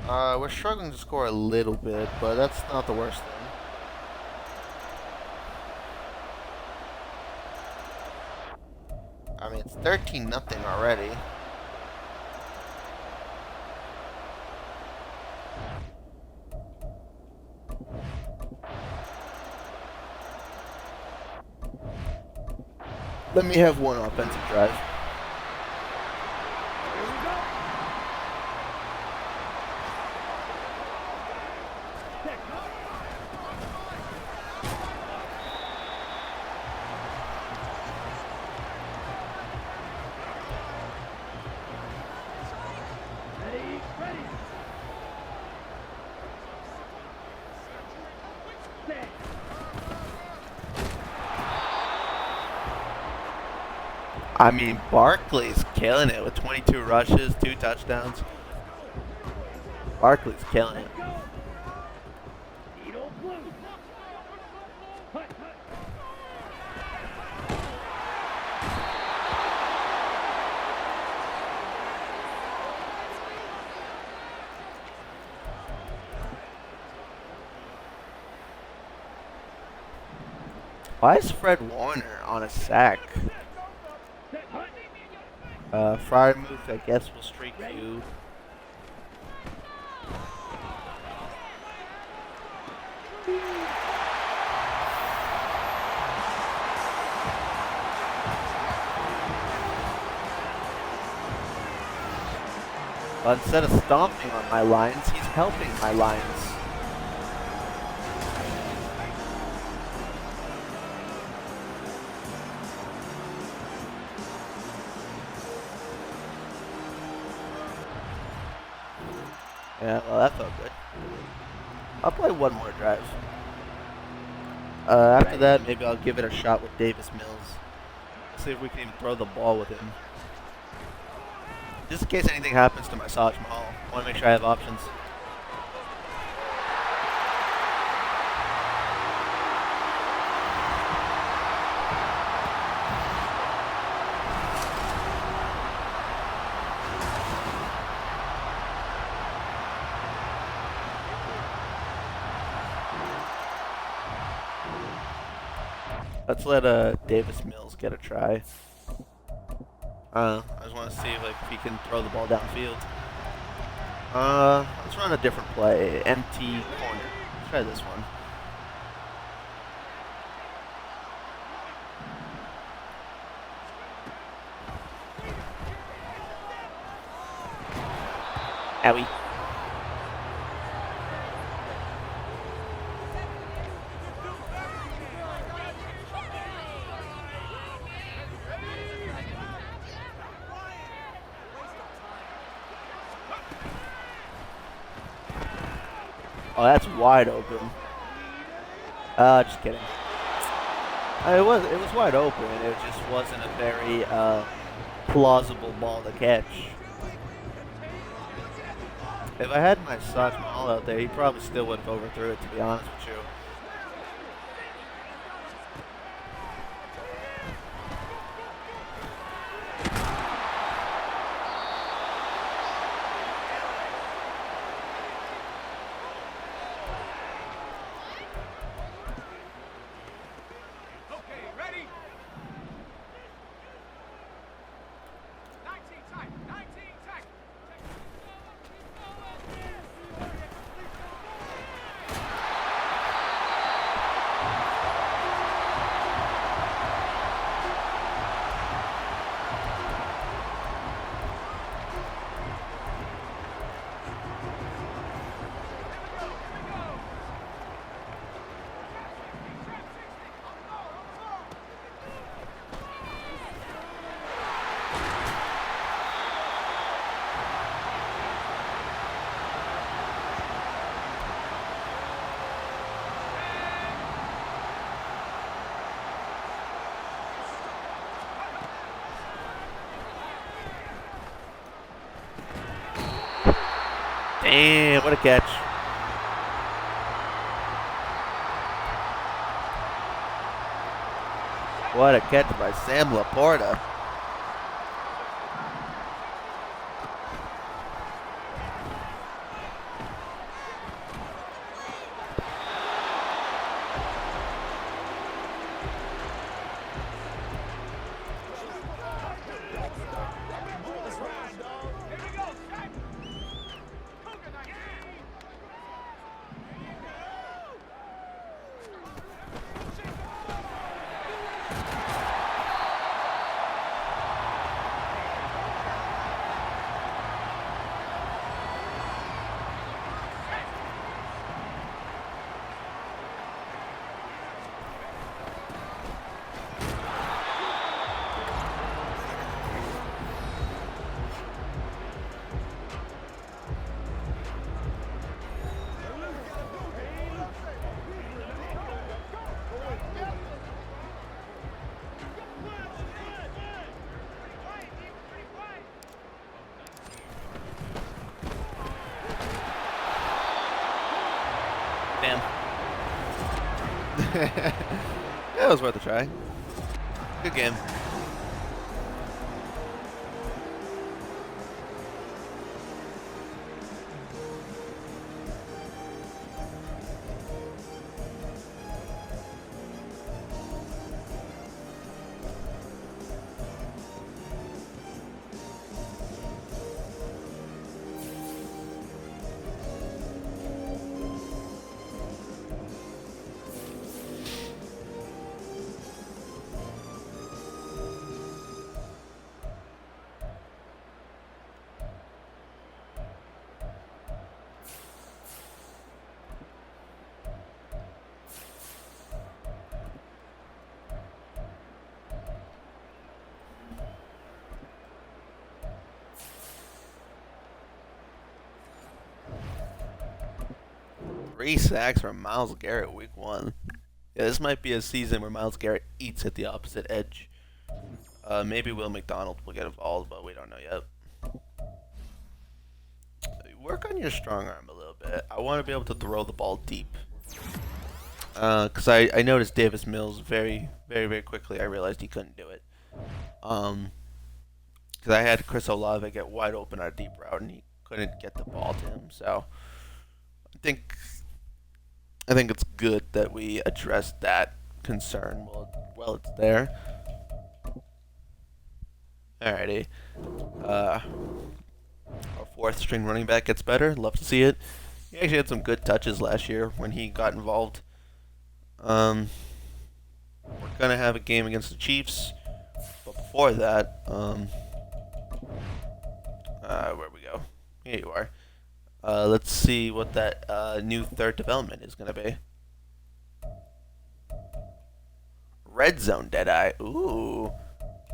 We're struggling to score a little bit, but that's not the worst thing. I mean, it's 13 nothing already. Let me have one offensive drive. I mean, Barkley's killing it with 22 rushes, 2 touchdowns. Barkley's killing it. Why is Fred Warner on a sack? Fryermuth, I guess, will streak you. But instead of stomping on my lines, he's helping my lines. Yeah, well, that felt good. I'll play one more drive. After that, maybe I'll give it a shot with Davis Mills. See if we can even throw the ball with him. Just in case anything happens to my Saj Mahal. I want to make sure I have options. Let's let Davis Mills get a try. I just want to see if he can throw the ball downfield. Let's run a different play. Empty corner. Let's try this one. Owie. Oh, that's wide open. Just kidding. It was wide open. It just wasn't a very plausible ball to catch. If I had my Saj Mahal out there, he probably still would have overthrew it, to be honest with you. Damn, what a catch. What a catch by Sam Laporta. Yeah, it was worth a try. Good game. Three sacks from Myles Garrett week 1. Yeah, this might be a season where Myles Garrett eats at the opposite edge. Maybe Will McDonald will get involved, but we don't know yet. Work on your strong arm a little bit. I want to be able to throw the ball deep. Because I noticed Davis Mills very quickly. I realized he couldn't do it. Because I had Chris Olave get wide open on a deep route, and he couldn't get the ball to him. So I think it's good that we address that concern while it's there. Alrighty. Our fourth string running back gets better. Love to see it. He actually had some good touches last year when he got involved. We're gonna have a game against the Chiefs, but before that, where we go? Here you are. Let's see what that new third development is gonna be. Red zone Deadeye. Ooh,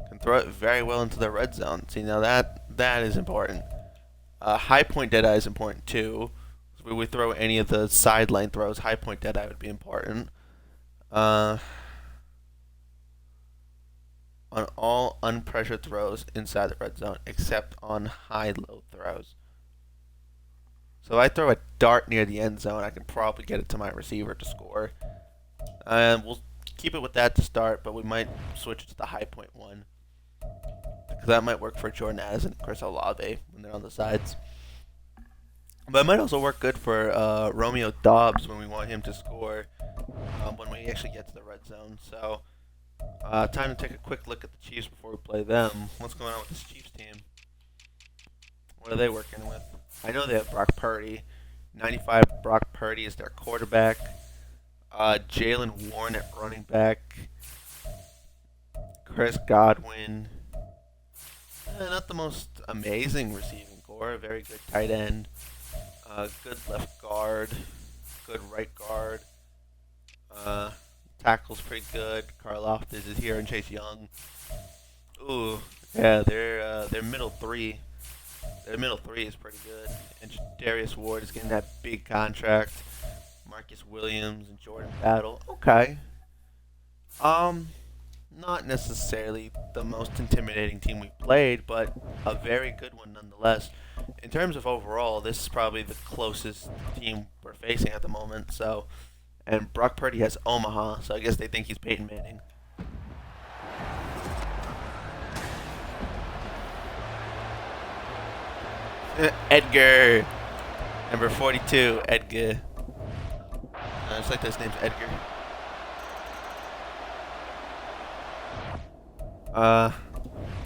can throw it very well into the red zone. See, now that is important. High point Deadeye is important too. If we throw any of the sideline throws, high point Deadeye would be important. On all unpressured throws inside the red zone, except on high-low throws. So if I throw a dart near the end zone, I can probably get it to my receiver to score. And we'll keep it with that to start, but we might switch it to the high point one. Because that might work for Jordan Addison and Chris Olave when they're on the sides. But it might also work good for Romeo Doubs when we want him to score when we actually get to the red zone. So, time to take a quick look at the Chiefs before we play them. What's going on with this Chiefs team? What are they working with? I know they have Brock Purdy. 95 Brock Purdy is their quarterback. Jaylen Warren at running back. Chris Godwin. Not the most amazing receiving core. Very good tight end. Good left guard. Good right guard. Tackle's pretty good. Karlaftis is here and Chase Young. Ooh, yeah, their middle three. Their middle three is pretty good. And Darius Ward is getting that big contract. Marcus Williams and Jordan Battle. Okay. Not necessarily the most intimidating team we played, but a very good one nonetheless. In terms of overall, this is probably the closest team we're facing at the moment. So, and Brock Purdy has Omaha, so I guess they think he's Peyton Manning. Edgar, number 42, Edgar. It's like this name's Edgar.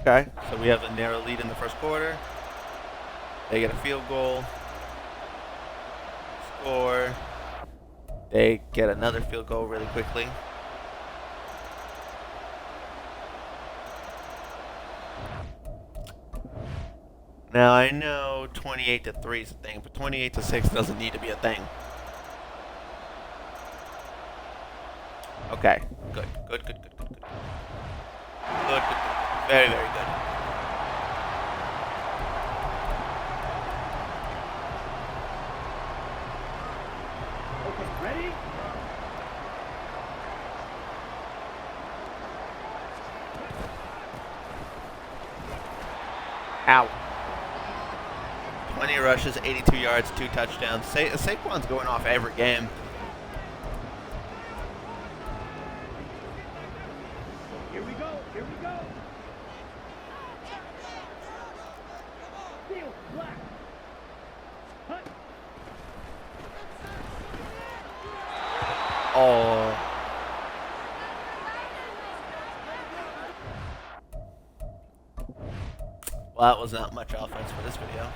Okay, so we have a narrow lead in the first quarter. They get a field goal. Score. They get another field goal really quickly. Now I know 28-3 is a thing, but 28-6 doesn't need to be a thing. Okay, good. Good. Very good. Okay, ready? Ow. 20 rushes, 82 yards, 2 touchdowns. Saquon's going off every game. Black. Hut. Oh. Well, that was not much offense for this video.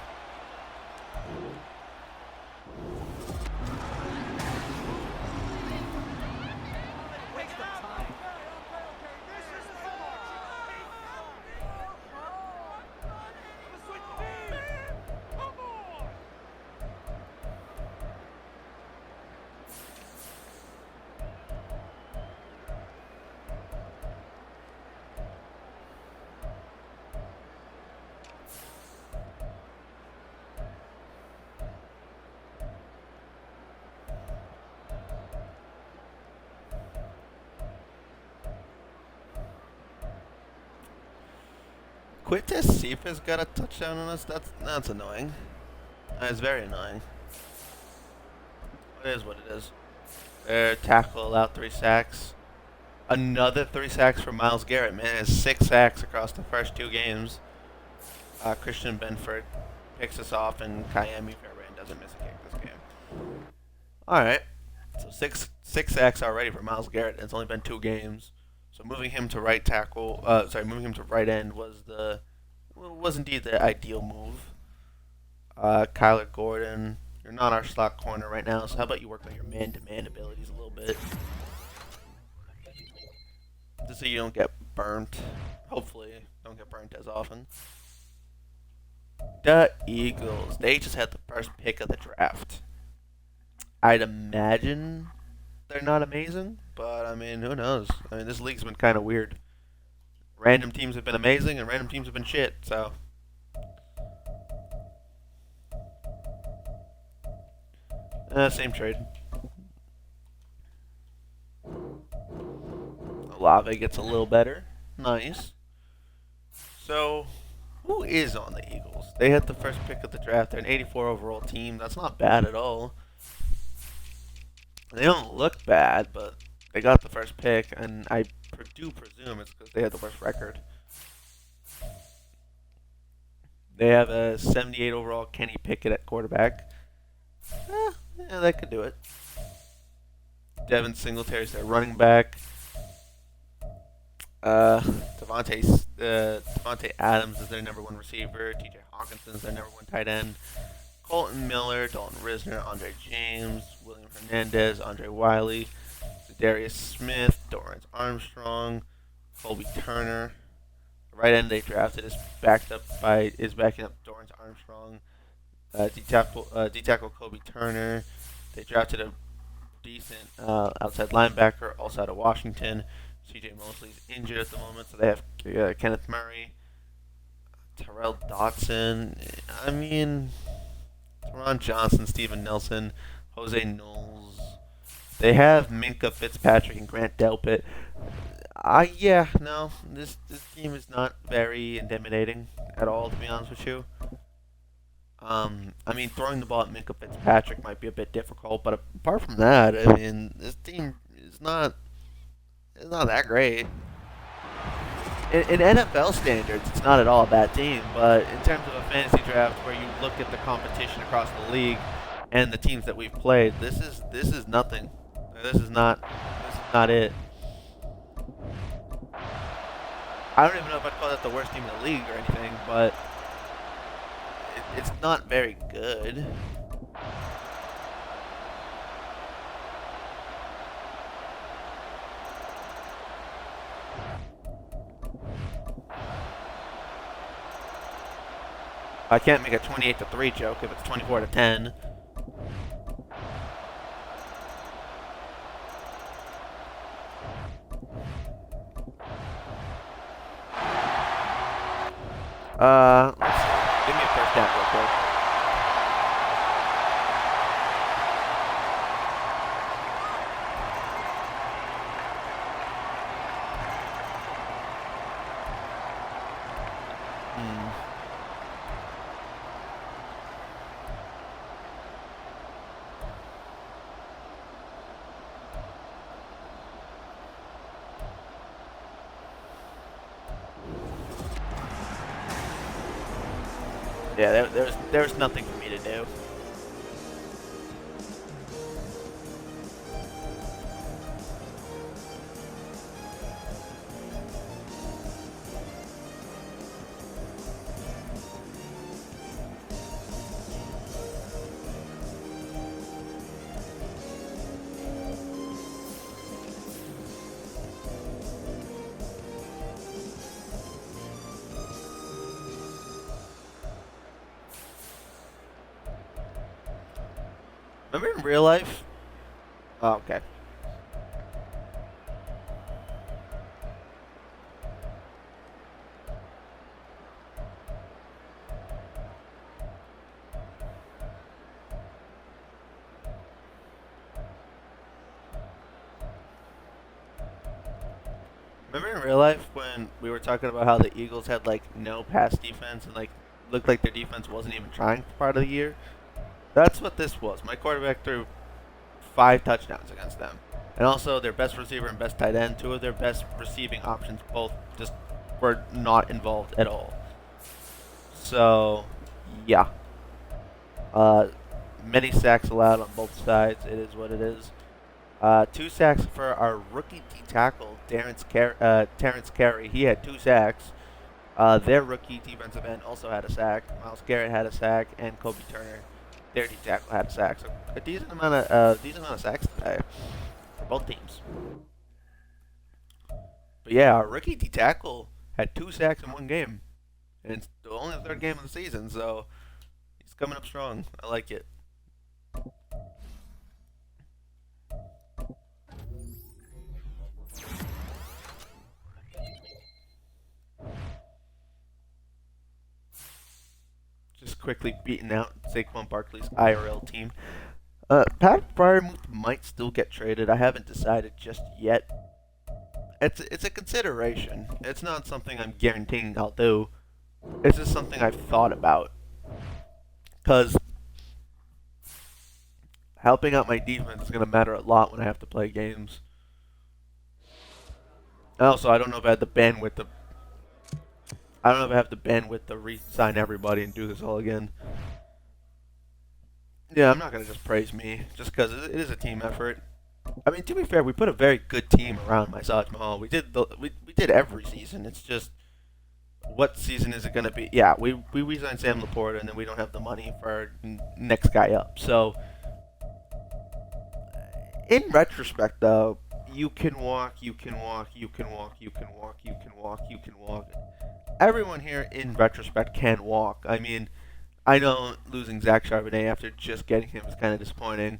Quintez Cephas got a touchdown on us. That's annoying. That's very annoying. It is what it is. Their tackle allowed 3 sacks. Another 3 sacks for Myles Garrett. Man, has 6 sacks across the first 2 games. Christian Benford picks us off, and Kayemi Fairbairn doesn't miss a kick this game. All right, so six sacks already for Myles Garrett. And it's only been 2 games. So moving him to right tackle, moving him to right end was indeed the ideal move. Kyler Gordon, you're not our slot corner right now, so how about you work on your man-to-man abilities a little bit, just so you don't get burnt. Hopefully, don't get burnt as often. The Eagles, they just had the first pick of the draft. I'd imagine they're not amazing, but I mean, who knows? I mean, this league's been kind of weird. Random teams have been amazing, and random teams have been shit, so. Same trade. Olave gets a little better. Nice. So, who is on the Eagles? They had the first pick of the draft. They're an 84 overall team. That's not bad at all. They don't look bad, but they got the first pick, and I do presume it's because they had the worst record. They have a 78 overall Kenny Pickett at quarterback. Yeah, they could do it. Devin Singletary's their running back. Devontae Adams is their number 1 receiver. TJ Hawkinson is their number 1 tight end. Colton Miller, Dalton Risner, Andre James, William Hernandez, Andre Wiley, Darius Smith, Dorrance Armstrong, Colby Turner. The right end they drafted is backing up Dorrance Armstrong. D-tackle Colby Turner. They drafted a decent outside linebacker, also out of Washington. C.J. Mosley's injured at the moment, so they have Kenneth Murray, Terrell Dotson. I mean, Teron Johnson, Steven Nelson, Jose Knowles. They have Minkah Fitzpatrick and Grant Delpit. This team is not very intimidating at all, to be honest with you. I mean, throwing the ball at Minkah Fitzpatrick might be a bit difficult, but apart from that, I mean, this team is not that great. In NFL standards, it's not at all a bad team, but in terms of a fantasy draft where you look at the competition across the league and the teams that we've played, this is nothing. This is not it. I don't even know if I'd call that the worst team in the league or anything, but it's not very good. I can't make a 28-3 joke if it's 24-10. Let's see. Give me a first down real quick. Yeah, there's nothing for me to do. Remember in real life? Oh, okay. Remember in real life when we were talking about how the Eagles had like no pass defense and like looked like their defense wasn't even trying for part of the year? That's what this was. My quarterback threw 5 touchdowns against them. And also their best receiver and best tight end, 2 of their best receiving options, both just were not involved at all. So, yeah. Uh, many sacks allowed on both sides. It is what it is. 2 sacks for our rookie D tackle, Terrence Carey. He had 2 sacks. Their rookie defensive end also had a sack. Myles Garrett had a sack, and Kobe Turner, their D tackle, had a sack. So a decent amount of sacks today for both teams. But yeah, our rookie D tackle had 2 sacks in one game, and it's only the 3rd game of the season, so he's coming up strong. I like it. Just quickly beating out Saquon Barkley's IRL team. Pat Freiermuth might still get traded. I haven't decided just yet. It's a consideration. It's not something I'm guaranteeing I'll do. It's just something I've thought about. Because helping out my defense is going to matter a lot when I have to play games. Also, I don't know if I have the bandwidth to re-sign everybody and do this all again. Yeah, I'm not going to just praise me, just because it is a team effort. I mean, to be fair, we put a very good team around Massage Mahal. We did every season. It's just, what season is it going to be? Yeah, we re-signed Sam Laporta, and then we don't have the money for our next guy up. So, in retrospect, though, you can walk. Everyone here, in retrospect, can walk. I mean, I know losing Zach Charbonnet after just getting him is kind of disappointing.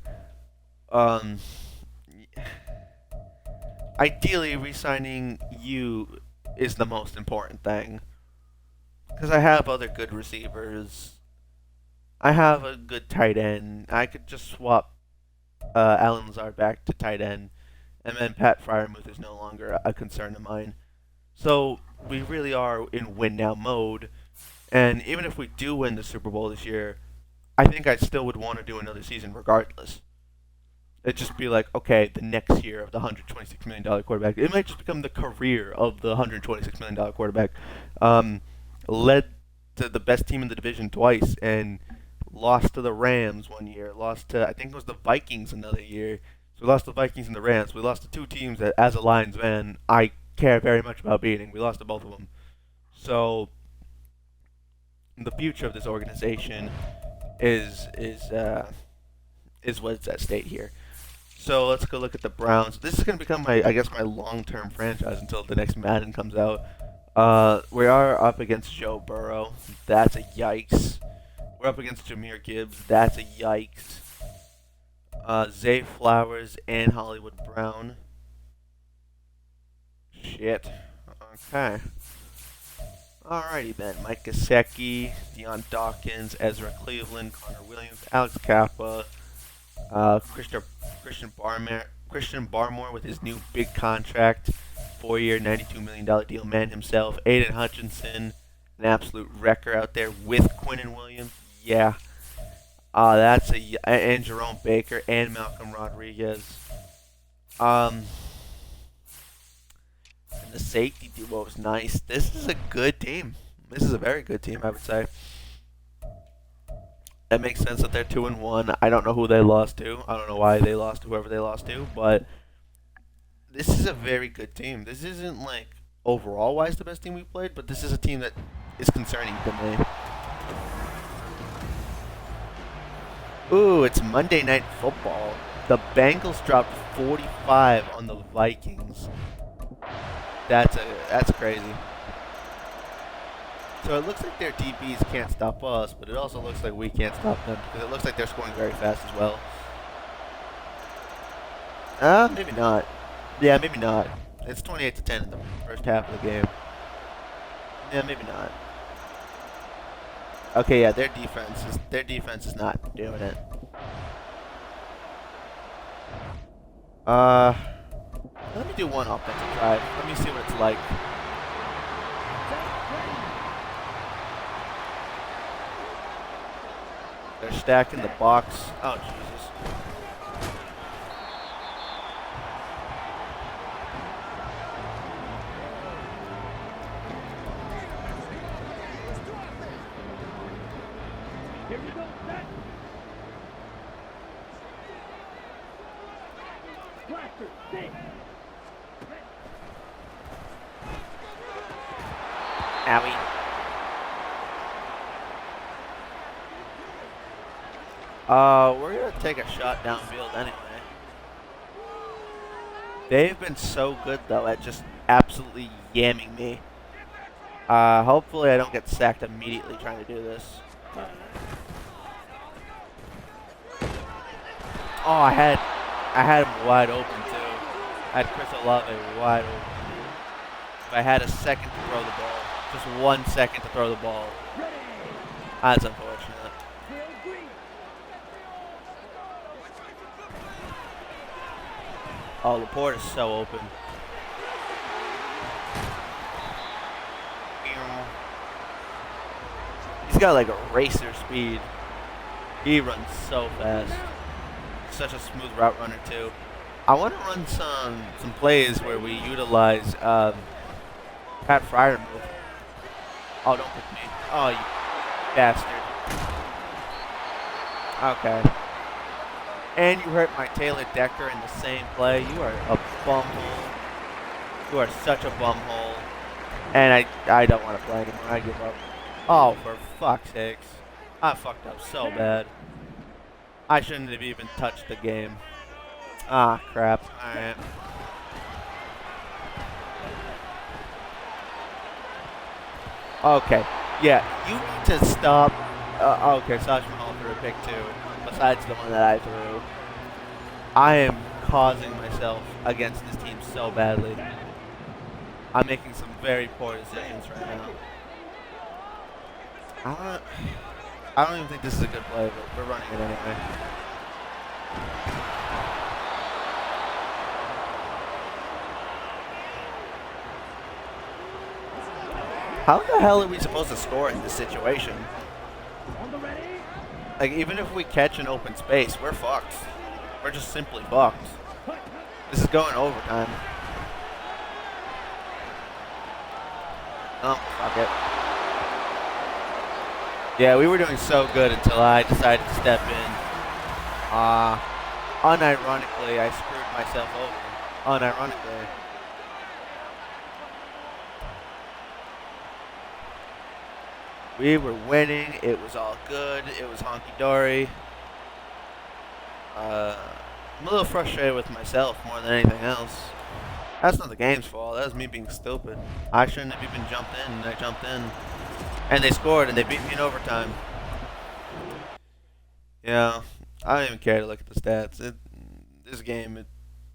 Ideally, re-signing you is the most important thing. Because I have other good receivers. I have a good tight end. I could just swap Alan Lazard back to tight end. And then Pat Freiermuth is no longer a concern of mine. So we really are in win now mode. And even if we do win the Super Bowl this year, I think I still would want to do another season regardless. It'd just be like, okay, the next year of the $126 million quarterback. It might just become the career of the $126 million quarterback. Led to the best team in the division twice and lost to the Rams one year. Lost to, I think it was the Vikings another year. So we lost to the Vikings and the Rams. We lost to 2 teams that, as a Lions fan, I care very much about beating. We lost to both of them. So the future of this organization is what's at stake here. So let's go look at the Browns. This is going to become my long-term franchise until the next Madden comes out. We are up against Joe Burrow. That's a yikes. We're up against Jahmyr Gibbs. That's a yikes. Zay Flowers and Hollywood Brown. Shit. Okay. Alrighty then. Mike Gesicki, Deion Dawkins, Ezra Cleveland, Connor Williams, Alex Kappa, Christian Barmore with his new big contract, 4-year, $92 million deal, man himself. Aiden Hutchinson, an absolute wrecker out there with Quinnen Williams. Yeah. And Jerome Baker and Malcolm Rodriguez. And the safety duo was nice. This is a good team. This is a very good team, I would say. That makes sense that they're 2-1. I don't know who they lost to. I don't know why they lost to whoever they lost to, but this is a very good team. This isn't like overall wise the best team we played, but this is a team that is concerning to me. Ooh, it's Monday Night Football. The Bengals dropped 45 on the Vikings. That's crazy. So it looks like their DBs can't stop us, but it also looks like we can't stop them because it looks like they're scoring very fast as well. Maybe not. Yeah, maybe not. It's 28-10 in the first half of the game. Yeah, maybe not. Okay, yeah, their defense is not doing it. Let me do one offensive drive. Let me see what it's like. They're stacking the box. Oh, Jesus. Here we go. Set. Blaster. Six. Owie. We're gonna take a shot downfield anyway. They've been so good though at just absolutely yamming me. Hopefully I don't get sacked immediately trying to do this. Oh, I had him wide open too. I had Chris Olave wide open. If I had a second to throw the ball, just 1 second to throw the ball. That's unfortunate. Oh, Laporte is so open. He's got like a racer speed. He runs so fast. Such a smooth route runner too. I want to run some plays where we utilize Pat Fryer move. Oh, don't pick me. Oh, you bastard. Okay. And you hurt my Taylor Decker in the same play. You are a bumhole. You are such a bumhole. And I don't want to play anymore. I give up. Oh, for fuck's sakes. I fucked up so bad. I shouldn't have even touched the game. Ah, crap. Alright. Okay. Yeah, you need to stop. Okay, Saj Mahal threw a pick too, besides the one that I threw. I am causing myself against this team so badly. I'm making some very poor decisions right now. I don't even think this is a good play, but we're running it anyway. How the hell are we supposed to score in this situation? Like, even if we catch an open space, we're fucked. We're just simply fucked. This is going overtime. Oh, fuck it. Yeah, we were doing so good until I decided to step in. Unironically, I screwed myself over. Unironically. We were winning. It was all good. It was honky-dory. I'm a little frustrated with myself more than anything else. That's not the game's fault. That was me being stupid. I shouldn't have even jumped in, and I jumped in. And they scored, and they beat me in overtime. Yeah, I don't even care to look at the stats. This game,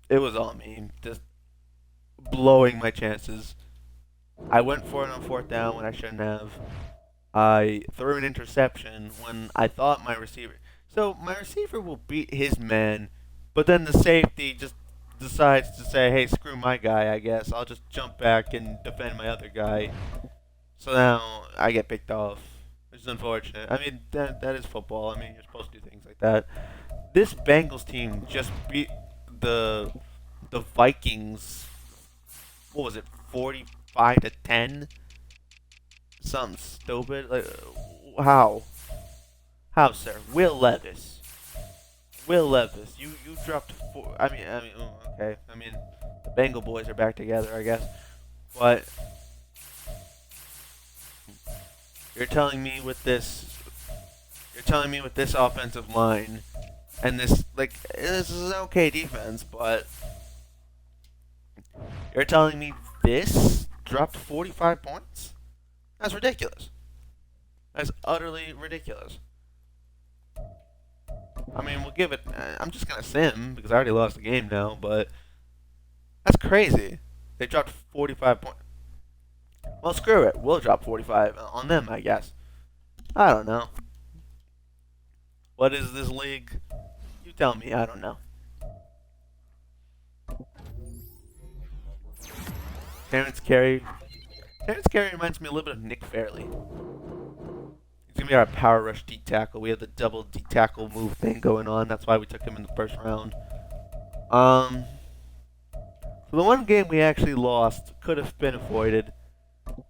it was all me. Just blowing my chances. I went for it on fourth down when I shouldn't have. I threw an interception when I thought my receiver. So my receiver will beat his man, but then the safety just decides to say, hey, screw my guy, I guess. I'll just jump back and defend my other guy. So now I get picked off, which is unfortunate. I mean, that is football. I mean, you're supposed to do things like that. This Bengals team just beat the Vikings, what was it, 45-10? Something stupid. Like, how? How, sir? Will Levis. Will Levis. You dropped four. Okay. I mean, the Bengal boys are back together, I guess. But you're telling me with this offensive line and this is an okay defense, but you're telling me this dropped 45 points? That's ridiculous. That's utterly ridiculous. I mean, we'll give it. I'm just gonna sim because I already lost the game now, but that's crazy. They dropped 45 points. Well, screw it. We'll drop 45 on them, I guess. I don't know. What is this league? You tell me. I don't know. Terrence Carey. Terrence Carey reminds me a little bit of Nick Fairley. He's going to be our power rush D tackle. We have the double D tackle move thing going on. That's why we took him in the first round. So the one game we actually lost could have been avoided.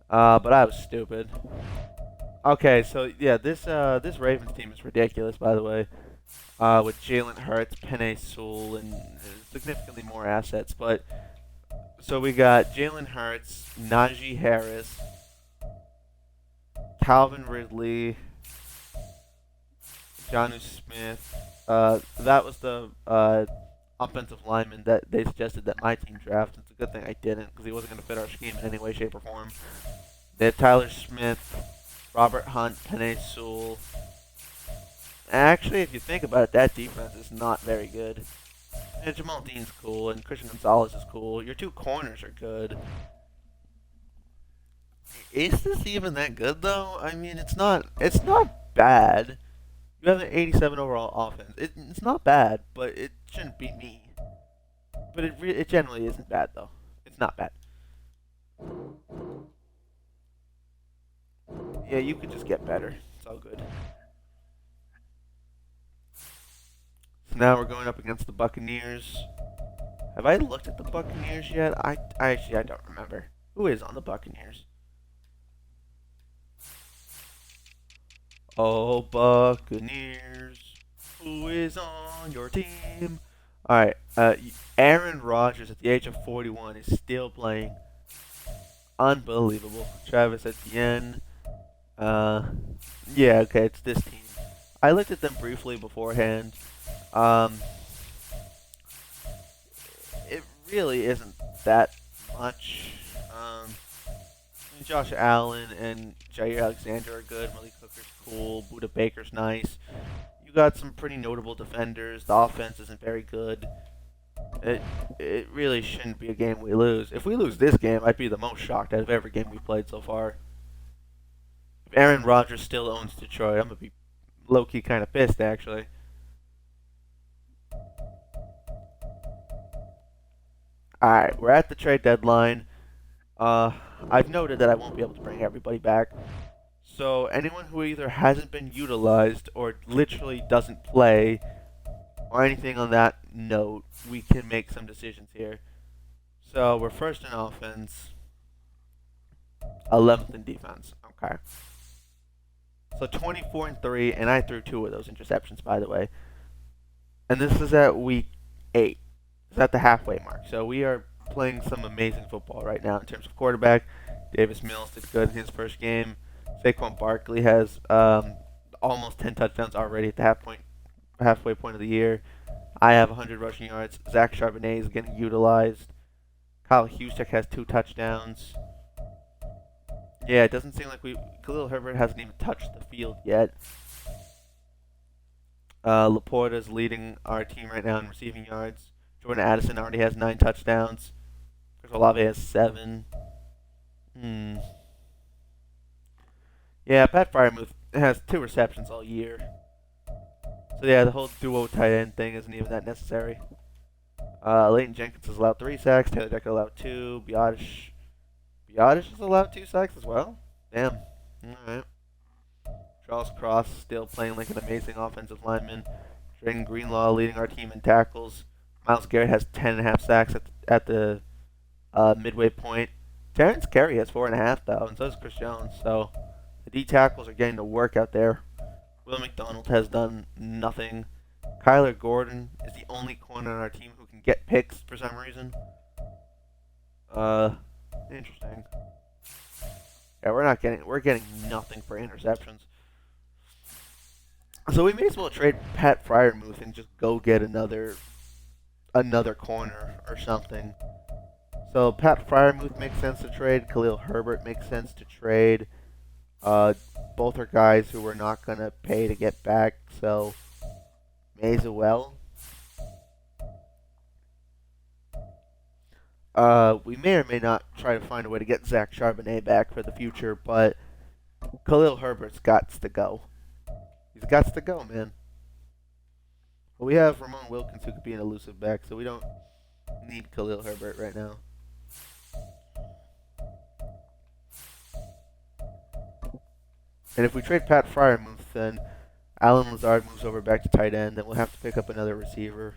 But I was stupid. Okay, so yeah, this Ravens team is ridiculous, by the way. With Jalen Hurts, Penei Sewell, and significantly more assets. But so we got Jalen Hurts, Najee Harris, Calvin Ridley, Jonnu Smith. That was the offensive lineman that they suggested that my team draft. It's a good thing I didn't because he wasn't going to fit our scheme in any way, shape, or form. They have Tyler Smith, Robert Hunt, Penei Sewell. Actually, if you think about it, that defense is not very good. And Jamal Dean's cool, and Christian Gonzalez is cool. Your two corners are good. Is this even that good, though? I mean, it's not bad. You have an 87 overall offense. It's not bad, but it shouldn't beat me. But it generally isn't bad, though. It's not bad. Yeah, you could just get better. It's all good. So now we're going up against the Buccaneers. Have I looked at the Buccaneers yet? I don't remember. Who is on the Buccaneers? Oh, Buccaneers, who is on your team? Alright, Aaron Rodgers at the age of 41 is still playing. Unbelievable. Travis Etienne. Yeah, okay, it's this team. I looked at them briefly beforehand. It really isn't that much. Josh Allen and Jair Alexander are good. Malik Hooker's cool. Buda Baker's nice. You got some pretty notable defenders. The offense isn't very good. It really shouldn't be a game we lose. If we lose this game, I'd be the most shocked out of every game we played so far. If Aaron Rodgers still owns Detroit, I'm going to be low-key kind of pissed, actually. Alright, we're at the trade deadline. I've noted that I won't be able to bring everybody back. So anyone who either hasn't been utilized or literally doesn't play or anything on that note, we can make some decisions here. So we're first in offense, 11th in defense. Okay. So 24-3, and I threw 2 of those interceptions, by the way. And this is at week 8. It's at the halfway mark. So we are playing some amazing football right now in terms of quarterback. Davis Mills did good in his first game. Saquon Barkley has almost 10 touchdowns already at the halfway point of the year. I have 100 rushing yards. Zach Charbonnet is getting utilized. Kyle Juszczyk has 2 touchdowns. Yeah, it doesn't seem like Khalil Herbert hasn't even touched the field yet. Laporta's leading our team right now in receiving yards. Jordan Addison already has 9 touchdowns. Chris Olave has 7. Yeah, Pat Freiermuth has 2 receptions all year. So yeah, the whole duo tight end thing isn't even that necessary. Leighton Jenkins has allowed 3 sacks. Taylor Decker allowed 2. Biotish has allowed 2 sacks as well. Damn. Alright. Charles Cross still playing like an amazing offensive lineman. Drayden Greenlaw leading our team in tackles. Myles Garrett has 10.5 sacks at the midway point. Terrence Carey has 4.5 though, and so does Chris Jones. So the D tackles are getting to work out there. Will McDonald has done nothing. Kyler Gordon is the only corner on our team who can get picks for some reason. Interesting. Yeah, we're getting nothing for interceptions. So we may as well trade Pat Fryermuth and just go get another corner or something. So Pat Fryermuth makes sense to trade. Khalil Herbert makes sense to trade. Both are guys who we're not gonna pay to get back, so may as well. We may or may not try to find a way to get Zach Charbonnet back for the future, but Khalil Herbert's got to go. He's got to go, man. Well, we have Ramon Wilkins who could be an elusive back, so we don't need Khalil Herbert right now. And if we trade Pat Fryermuth, then Alan Lazard moves over back to tight end, then we'll have to pick up another receiver.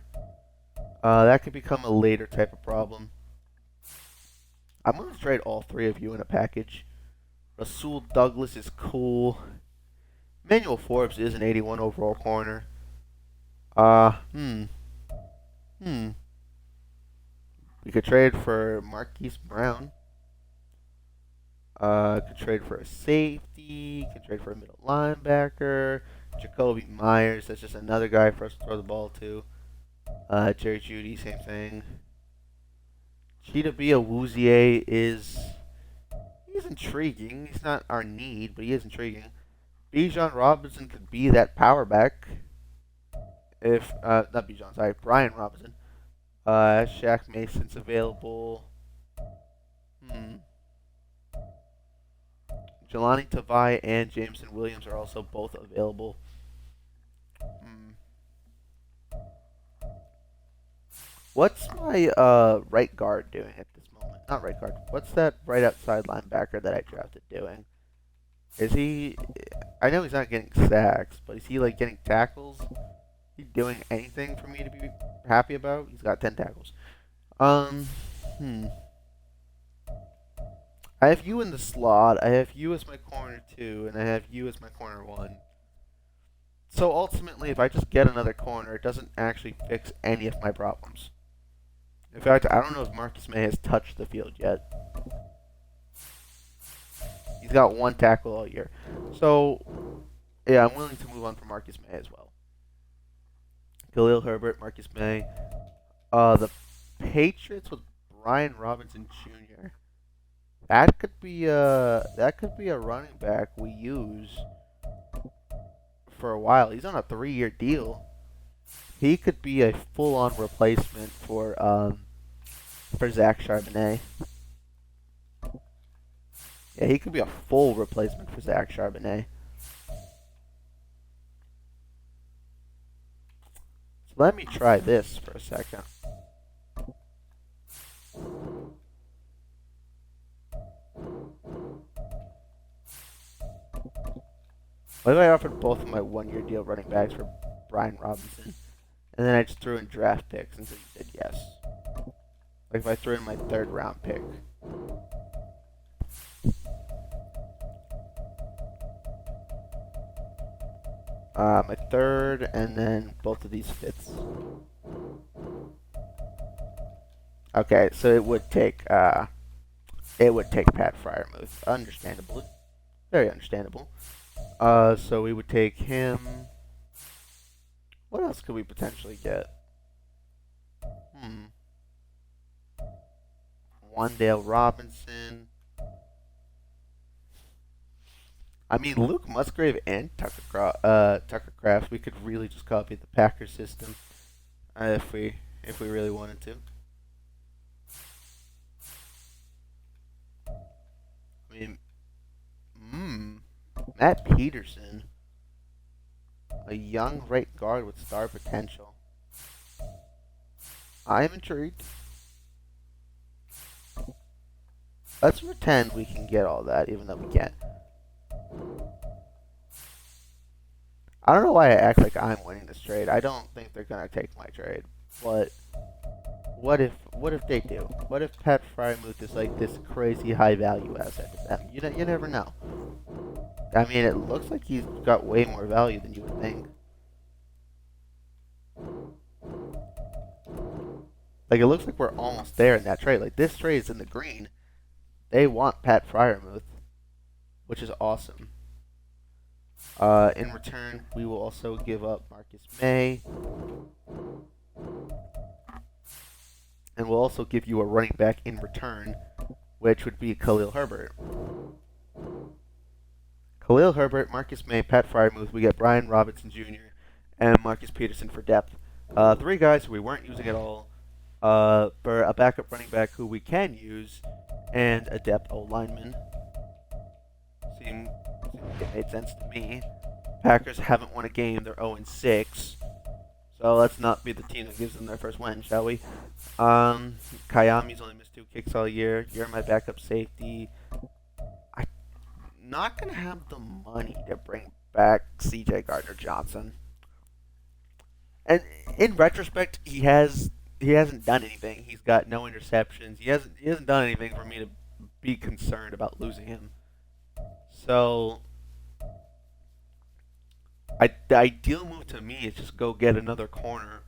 That could become a later type of problem. I'm going to trade all three of you in a package. Rasul Douglas is cool. Emmanuel Forbes is an 81 overall corner. We could trade for Marquise Brown. Could trade for a safety. Could trade for a middle linebacker. Jacoby Myers. That's just another guy for us to throw the ball to. Jerry Jeudy, same thing. Chidobe Awuzie he's intriguing. He's not our need, but he is intriguing. Bijan Robinson could be that power back. If not Bijan, sorry, Brian Robinson. Shaq Mason's available. Jelani Tavai and Jameson Williams are also both available. What's my right guard doing at this moment? Not right guard. What's that right outside linebacker that I drafted doing? Is he... I know he's not getting sacks, but is he like getting tackles? Is he doing anything for me to be happy about? He's got 10 tackles. I have you in the slot. I have you as my corner 2, and I have you as my corner 1. So ultimately, if I just get another corner, it doesn't actually fix any of my problems. In fact, I don't know if Marcus May has touched the field yet. He's got 1 tackle all year. So, yeah, I'm willing to move on from Marcus May as well. Khalil Herbert, Marcus May. The Patriots with Brian Robinson Jr. That could be a running back we use for a while. He's on a 3-year deal. He could be a full-on replacement for Zach Charbonnet. Yeah, he could be a full replacement for Zach Charbonnet. So let me try this for a second. What if I offered both of my 1-year deal running backs for Brian Robinson? And then I just threw in draft picks and so you said yes. Like if I threw in my 3rd round pick. My 3rd and then both of these 5ths. Okay, so it would take Pat Fryermuth. Understandable. Very understandable. So we would take him. What else could we potentially get? Wan'Dale Robinson. I mean, Luke Musgrave and Tucker Kraft. We could really just copy the Packers system if we really wanted to. I mean, Matt Peterson, a young right guard with star potential. I am intrigued. Let's pretend we can get all that, even though we can't. I don't know why I act like I'm winning this trade. I don't think they're gonna take my trade. But what if they do? What if Pat Fryermuth is like this crazy high value asset to them? You never know. I mean, it looks like he's got way more value than you would think. Like, it looks like we're almost there in that trade. Like, this trade is in the green. They want Pat Fryermuth, which is awesome. In return, we will also give up Marcus May. And we'll also give you a running back in return, which would be Khalil Herbert. Khalil Herbert, Marcus May, Pat Fryermuth. We get Brian Robinson Jr. and Marcus Peterson for depth. 3 guys who we weren't using at all. For a backup running back who we can use, and a depth O-lineman. Seemed like it made sense to me. Packers haven't won a game. They're 0-6. So let's not be the team that gives them their first win, shall we? Kayami's only missed 2 kicks all year. You're my backup safety. I'm not going to have the money to bring back C.J. Gardner-Johnson. And in retrospect, he hasn't done anything. He's got no interceptions. He hasn't done anything for me to be concerned about losing him. So the ideal move to me is just go get another corner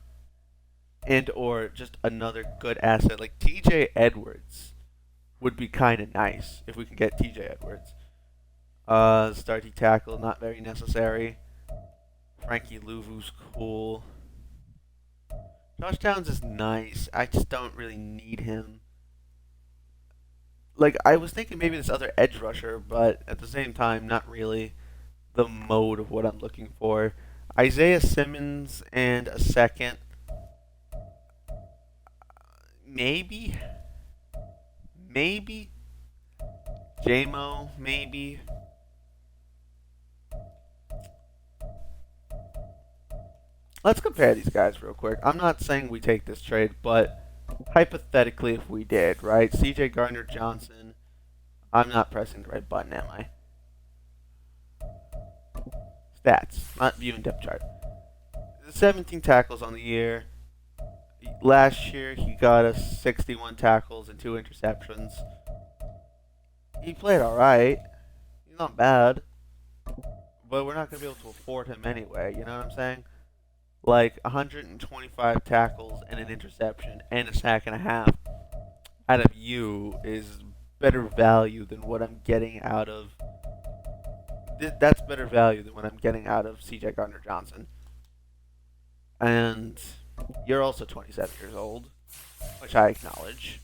and or just another good asset. Like TJ Edwards would be kind of nice if we can get TJ Edwards. Starting tackle, not very necessary. Frankie Louvu's cool. Josh Downs is nice. I just don't really need him. Like, I was thinking maybe this other edge rusher, but at the same time, not really the mode of what I'm looking for. Isaiah Simmons and a second. Maybe. JMO, maybe. Let's compare these guys real quick. I'm not saying we take this trade, but hypothetically if we did, right? C.J. Gardner-Johnson. I'm not pressing the right button, am I? Stats, not viewing depth chart. 17 tackles on the year. Last year he got us 61 tackles and 2 interceptions. He played alright. He's not bad. But we're not going to be able to afford him anyway, you know what I'm saying? Like 125 tackles and an interception and a sack and a half out of you is better value than what I'm getting out of. That's better value than what I'm getting out of C.J. Gardner-Johnson. And you're also 27 years old, which I acknowledge.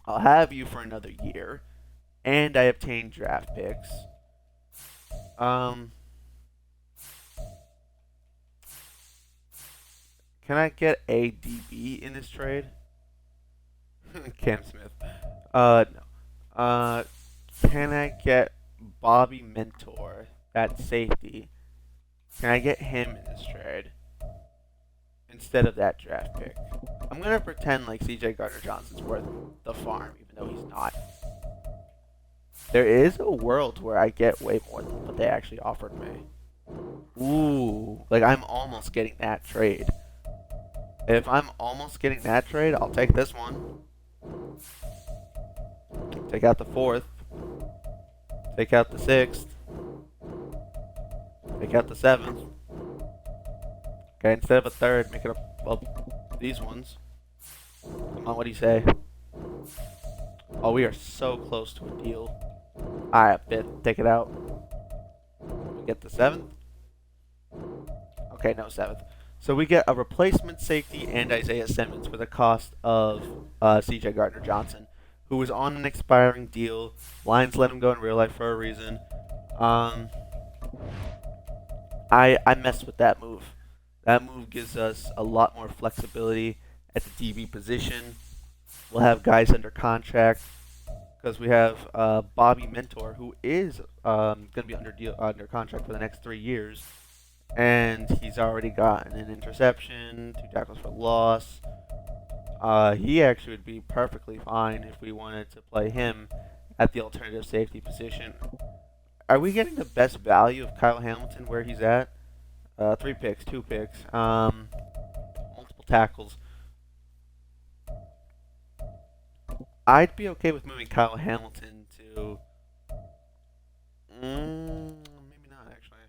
I'll have you for another year, and I obtained draft picks. Can I get a DB in this trade? Cam Smith. No. Can I get Bobby Mentor, that safety? Can I get him in this trade instead of that draft pick? I'm gonna pretend like C.J. Gardner-Johnson's worth the farm, even though he's not. There is a world where I get way more than what they actually offered me. Ooh, like I'm almost getting that trade. If I'm almost getting that trade, I'll take this one. Take out the 4th. Take out the 6th. Take out the 7th. Okay, instead of a 3rd, make it these ones. Come on, what do you say? Oh, we are so close to a deal. Alright, 5th, take it out. We get the 7th. Okay, no 7th. So we get a replacement safety and Isaiah Simmons for the cost of C.J. Gardner-Johnson, who was on an expiring deal. Lions let him go in real life for a reason. I messed with that move. That move gives us a lot more flexibility at the DB position. We'll have guys under contract because we have Bobby Mentor, who is going to be under contract for the next 3 years. And he's already gotten an interception, 2 tackles for loss. He actually would be perfectly fine if we wanted to play him at the alternative safety position. Are we getting the best value of Kyle Hamilton where he's at? 3 picks, 2 picks, multiple tackles. I'd be okay with moving Kyle Hamilton to Maybe not actually.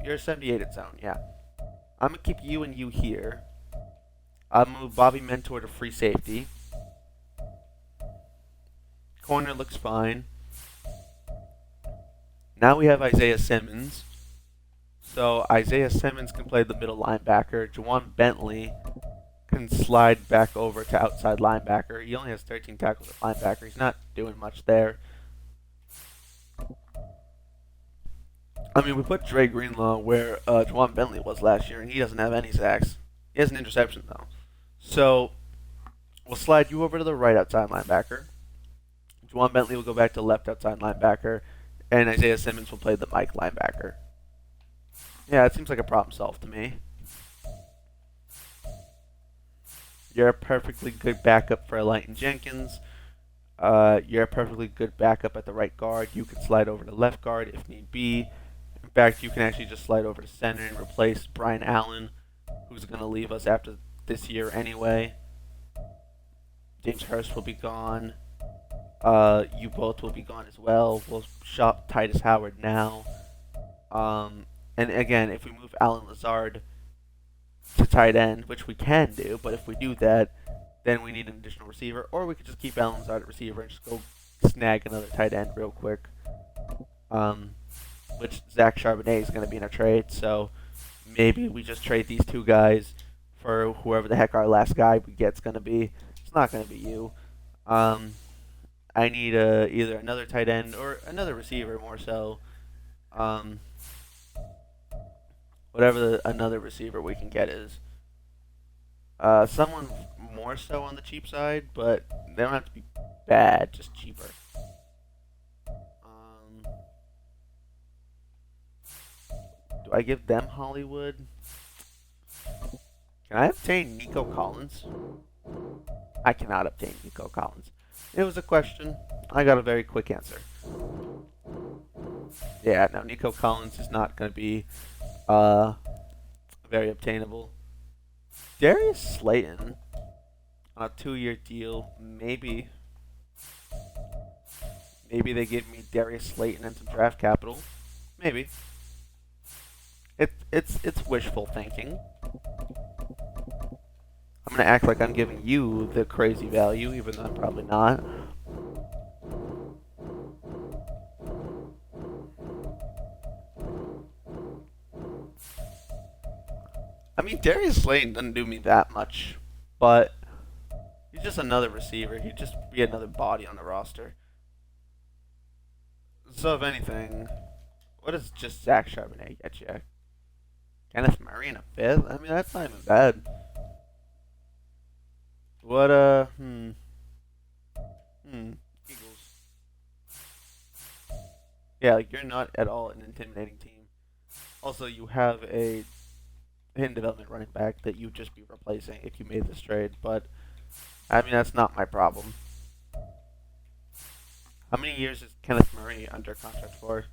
You're 78 at zone, yeah. I'm gonna keep you and you here. I'll move Bobby Mentor to free safety. Corner looks fine. Now we have Isaiah Simmons. So Isaiah Simmons can play the middle linebacker. Juwan Bentley can slide back over to outside linebacker. He only has 13 tackles at linebacker. He's not doing much there. I mean, we put Dre Greenlaw where Juwan Bentley was last year, and he doesn't have any sacks. He has an interception, though. So we'll slide you over to the right outside linebacker. Juwan Bentley will go back to left outside linebacker, and Isaiah Simmons will play the Mike linebacker. Yeah, it seems like a problem solved to me. You're a perfectly good backup for Elijah Jenkins. You're a perfectly good backup at the right guard. You can slide over to left guard if need be. In fact, you can actually just slide over to center and replace Brian Allen, who's going to leave us after this year anyway. James Hurst will be gone. You both will be gone as well. We'll shop Titus Howard now. And again, if we move Alan Lazard to tight end, which we can do, but if we do that, then we need an additional receiver, or we could just keep Alan Lazard at receiver and just go snag another tight end real quick. Which Zach Charbonnet is going to be in a trade, so maybe we just trade these two guys for whoever the heck our last guy we get's going to be. It's not going to be you. I need either another tight end or another receiver more so. Whatever another receiver we can get is. Someone more so on the cheap side, but they don't have to be bad, just cheaper. Do I give them Hollywood? Can I obtain Nico Collins? I cannot obtain Nico Collins. It was a question. I got a very quick answer. Yeah, no, Nico Collins is not going to be very obtainable. Darius Slayton on a 2-year deal, maybe. Maybe they give me Darius Slayton and some draft capital. Maybe. It's wishful thinking. I'm gonna act like I'm giving you the crazy value, even though I'm probably not. I mean, Darius Slayton doesn't do me that much, but he's just another receiver. He'd just be another body on the roster. So, if anything, what does just Zach Charbonnet get you? Kenneth Murray in a 5th? I mean, that's not even bad. What, Eagles. Yeah, like, you're not at all an intimidating team. Also, you have a hidden development running back that you'd just be replacing if you made this trade, but, I mean, that's not my problem. How many years is Kenneth Murray under contract for?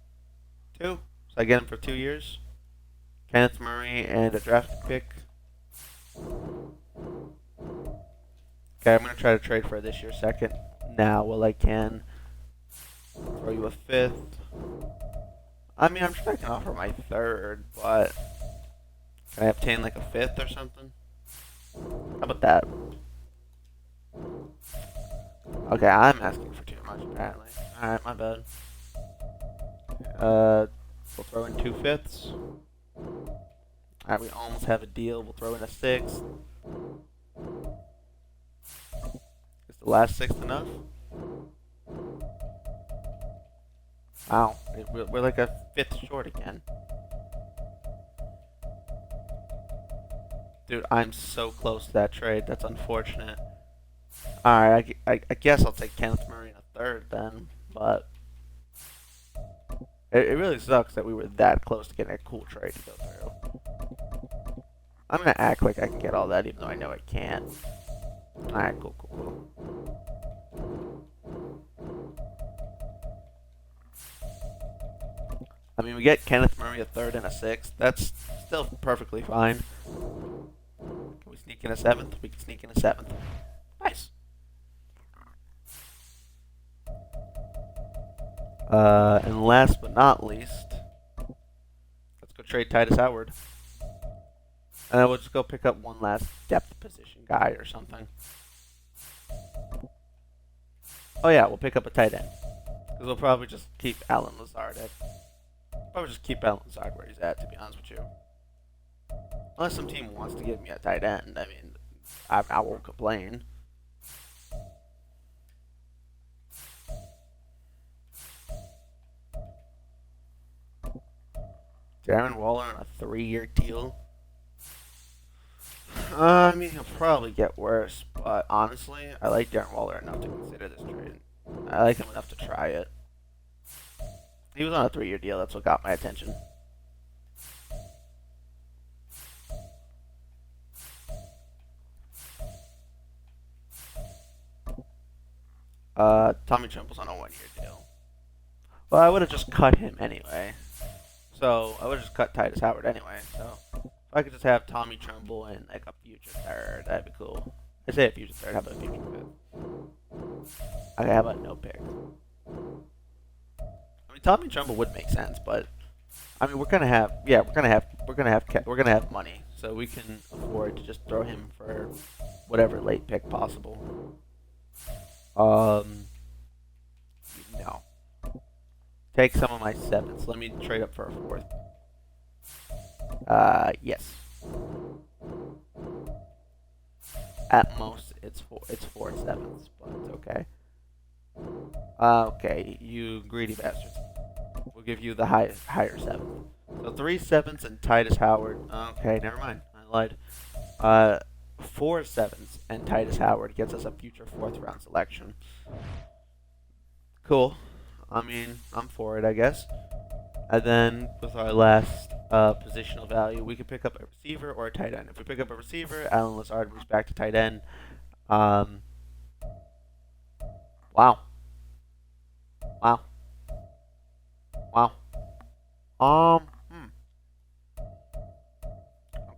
2. So I get him for 2 years. Kenneth Murray and a draft pick. Okay, I'm going to try to trade for this year's 2nd now while I can. Throw you a 5th. I mean, I'm sure I can offer my 3rd, but can I obtain like a 5th or something? How about that? Okay, I'm asking for too much apparently. Alright, my bad. We'll throw in 2 5ths. Alright, we almost have a deal. We'll throw in a 6th. Is the last 6th enough? Wow, we're like a 5th short again. Dude, I'm so close to that trade. That's unfortunate. Alright, I guess I'll take Kenneth Murray in a 3rd then, but it really sucks that we were that close to getting a cool trade to go through. I'm gonna act like I can get all that even though I know I can't. Alright, cool. I mean, we get Kenneth Murray a 3rd and a 6th. That's still perfectly fine. Can we sneak in a 7th? We can sneak in a 7th. Nice. And last but not least, let's go trade Titus Howard. And then we'll just go pick up one last depth position guy or something. Oh yeah, we'll pick up a tight end. Because we'll probably just keep Alan Lazard where he's at, to be honest with you. Unless some team wants to give me a tight end, I mean, I won't complain. Darren Waller on a 3-year deal. I mean, he'll probably get worse, but honestly, I like Darren Waller enough to consider this trade. I like him enough to try it. He was on a 3-year deal. That's what got my attention. Tommy Tremble's on a 1-year deal. Well, I would have just cut him anyway. So, I would have just cut Titus Howard anyway. So, if I could just have Tommy Tremble and like a future third, that'd be cool. I say a future third, how about a future fifth? Okay, how about no pick? I mean, Tommy Tremble would make sense, but I mean, we're gonna have money, so we can afford to just throw him for whatever late pick possible. No. Take some of my 7s. Let me trade up for a 4th. Yes. At most, it's 4 7s, but it's okay. Okay, you greedy bastards. We'll give you the higher 7th. So 3 7s and Titus Howard. Okay, never mind. I lied. 4 7s and Titus Howard gets us a future 4th round selection. Cool. I mean, I'm for it, I guess. And then with our last positional value, we can pick up a receiver or a tight end. If we pick up a receiver, Alan Lazard moves back to tight end. Wow.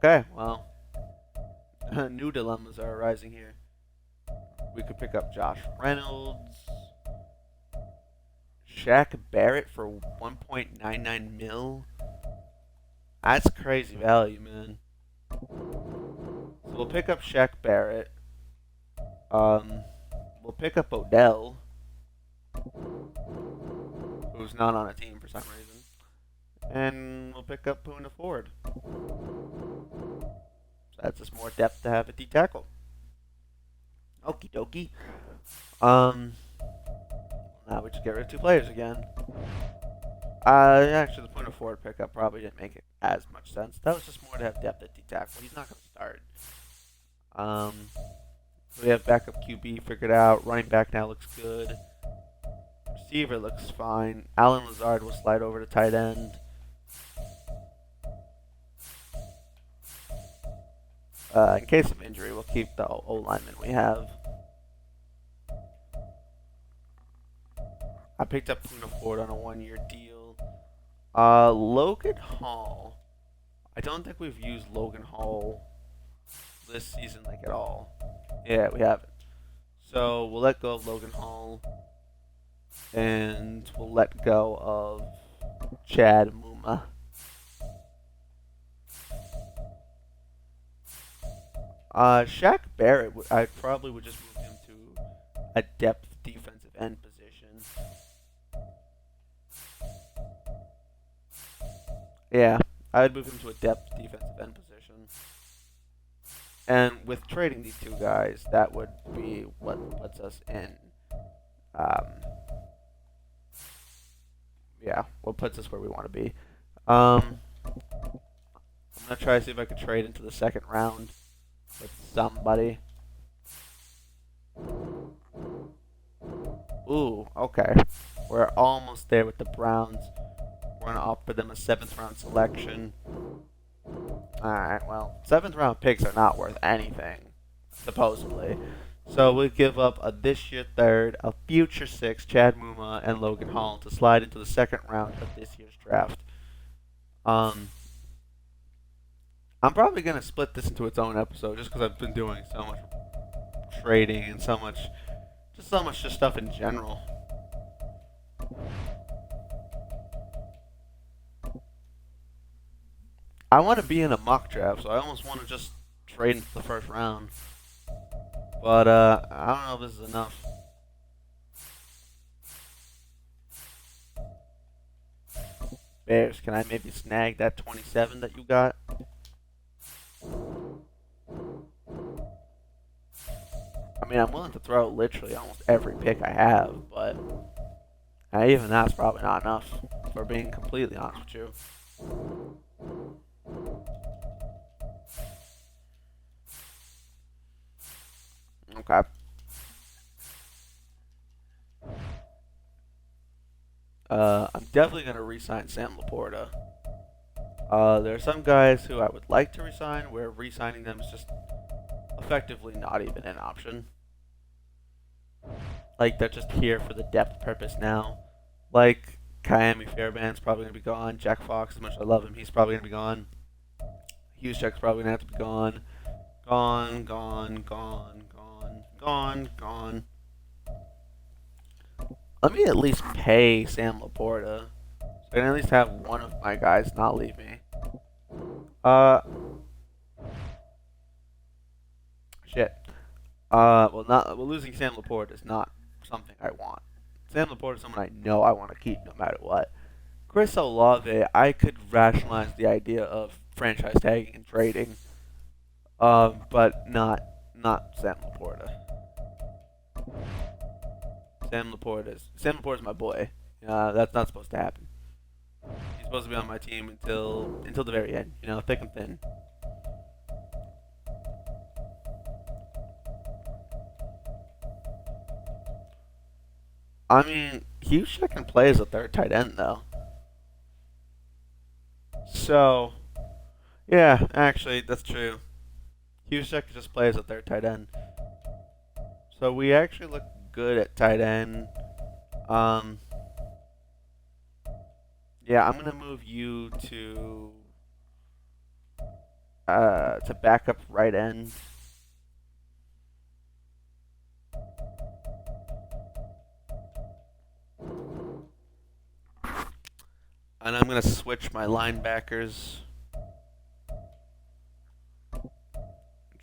Okay, well, new dilemmas are arising here. We could pick up Josh Reynolds, Shaq Barrett for 1.99 mil. That's crazy value, man. So we'll pick up Shaq Barrett. We'll pick up Odell, who's not on a team for some reason, and we'll pick up Poona Ford. So that's just more depth to have at D-tackle. Okie dokie. Now we just get rid of 2 players again. Actually, the Poona Ford pickup probably didn't make it as much sense. That was just more to have depth at D-tackle. He's not going to start. So we have backup QB figured out. Running back now looks good. Receiver looks fine. Alan Lazard will slide over to tight end. In case of injury, we'll keep the O-lineman we have. I picked up Poona Ford on a 1-year deal. Logan Hall. I don't think we've used Logan Hall this season like at all. Yeah, we haven't. So we'll let go of Logan Hall. And we'll let go of Chad Muma. Shaq Barrett, I probably would just move him to a depth defensive end position. Yeah, I would move him to a depth defensive end position. And with trading these 2 guys, that would be what puts us in, what puts us where we want to be. I'm going to try to see if I can trade into the 2nd round with somebody. Ooh, okay. We're almost there with the Browns. We're going to offer them a 7th round selection. Alright, well, 7th round picks are not worth anything, supposedly. So we give up a this year 3rd, a future 6th, Chad Muma, and Logan Hall to slide into the 2nd round of this year's draft. I'm probably going to split this into its own episode just because I've been doing so much trading and so much stuff in general. I want to be in a mock draft, so I almost want to just trade into the first round. But I don't know if this is enough. Bears, can I maybe snag that 27 that you got? I mean, I'm willing to throw literally almost every pick I have, but even that's probably not enough, for being completely honest with you. Okay. I'm definitely going to re-sign Sam Laporta. There are some guys who I would like to resign, where re-signing them is just effectively not even an option. Like, they're just here for the depth purpose now. Like, Miami Fairbairn's probably going to be gone. Jack Fox, as much as I love him, he's probably going to be gone. Juszczyk's probably going to have to be gone. Gone, gone, gone, gone, gone, gone. Let me at least pay Sam Laporta, so I can at least have one of my guys not leave me. Shit. Well, losing Sam Laporta is not something I want. Sam Laporta is someone I know I want to keep no matter what. Chris Olave, I could rationalize the idea of franchise tagging and trading, but not Sam Laporta. Sam Laporta's my boy. That's not supposed to happen. He's supposed to be on my team until the very end. Thick and thin. I mean, Juszczyk can play as a third tight end though. So, yeah, actually, that's true. Juszczyk can just play as a third tight end. So we actually look good at tight end. Yeah, I'm gonna move you to backup right end. And I'm gonna switch my linebackers.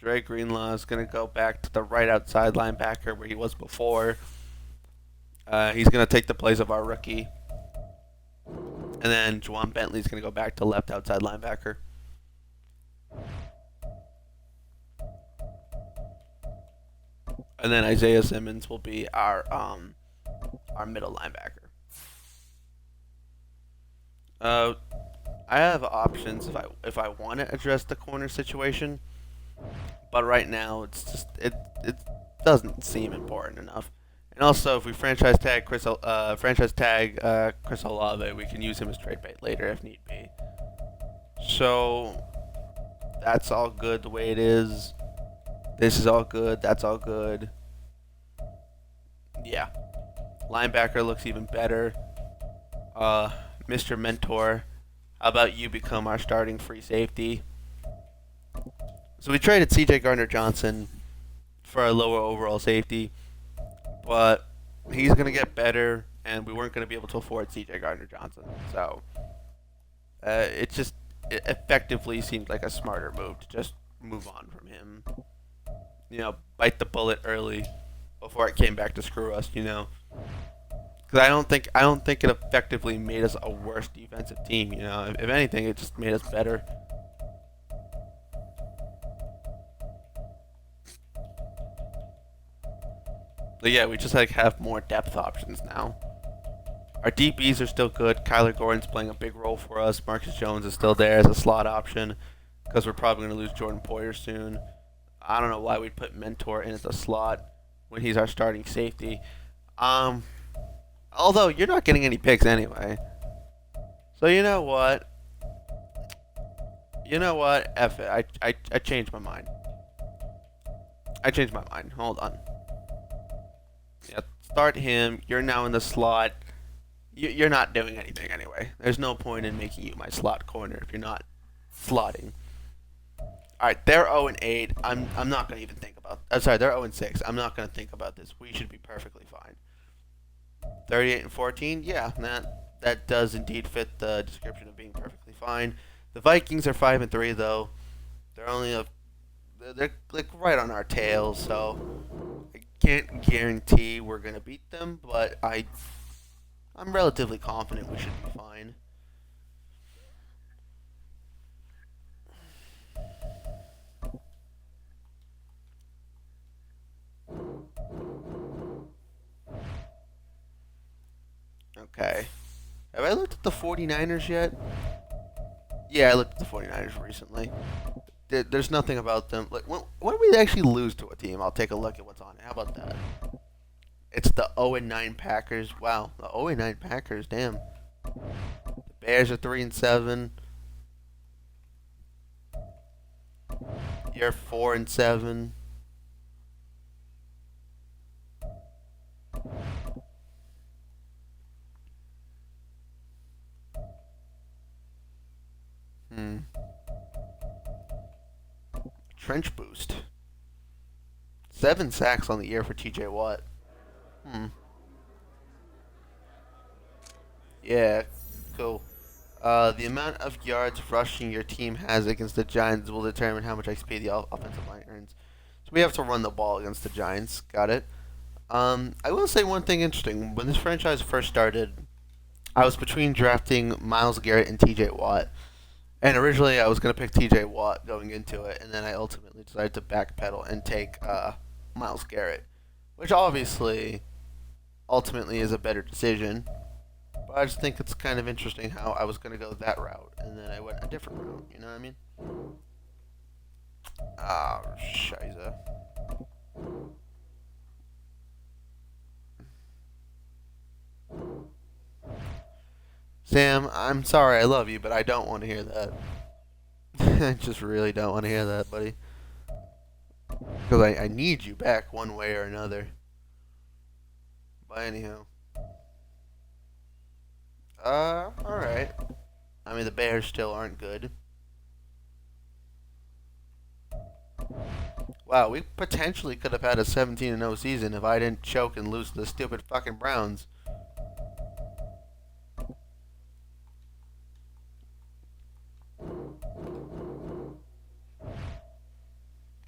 Dre Greenlaw is gonna go back to the right outside linebacker where he was before. He's gonna take the place of our rookie. And then Juwan Bentley's going to go back to left outside linebacker. And then Isaiah Simmons will be our middle linebacker. I have options if I want to address the corner situation, but right now it's just it doesn't seem important enough. And also, if we franchise tag Chris Olave, we can use him as trade bait later if need be. So that's all good the way it is. This is all good. That's all good. Yeah. Linebacker looks even better. Mr. Mentor, how about you become our starting free safety? So we traded C.J. Gardner-Johnson for a lower overall safety. But he's going to get better, and we weren't going to be able to afford C.J. Gardner-Johnson. So it effectively seemed like a smarter move to just move on from him. Bite the bullet early before it came back to screw us. Because I don't think it effectively made us a worse defensive team. If anything, it just made us better. But yeah, we just have more depth options now. Our DBs are still good. Kyler Gordon's playing a big role for us. Marcus Jones is still there as a slot option because we're probably going to lose Jordan Poyer soon. I don't know why we'd put Mentor in as a slot when he's our starting safety. Although you're not getting any picks anyway. So you know what? F it. I changed my mind. Hold on. Yeah, start him. You're now in the slot. You're not doing anything anyway. There's no point in making you my slot corner if you're not slotting. Alright, they're 0-8. I'm not going to even think about... they're 0-6. I'm not going to think about this. We should be perfectly fine. 38-14? Yeah, that does indeed fit the description of being perfectly fine. The Vikings are 5-3 though. They're only they're like right on our tail, so I can't guarantee we're gonna beat them, but I'm relatively confident we should be fine. Okay. Have I looked at the 49ers yet? Yeah, I looked at the 49ers recently. There's nothing about them. Like, when we actually lose to a team, I'll take a look at what's on it. How about that? It's the 0-9 Packers. Wow, the 0-9 Packers. Damn. The Bears are 3-7. You're 4-7. Trench boost. 7 sacks on the year for TJ Watt. Yeah, cool. The amount of yards rushing your team has against the Giants will determine how much XP the offensive line earns. So we have to run the ball against the Giants. Got it. I will say one thing interesting. When this franchise first started, I was between drafting Myles Garrett and TJ Watt. And originally I was going to pick TJ Watt going into it, and then I ultimately decided to backpedal and take Myles Garrett, which obviously ultimately is a better decision. But I just think it's kind of interesting how I was going to go that route, and then I went a different route, you know what I mean? Ah, shiza. Sam, I'm sorry, I love you, but I don't want to hear that. I just really don't want to hear that, buddy. Because I need you back one way or another. But anyhow. Alright. I mean, the Bears still aren't good. Wow, we potentially could have had a 17-0 season if I didn't choke and lose to the stupid fucking Browns.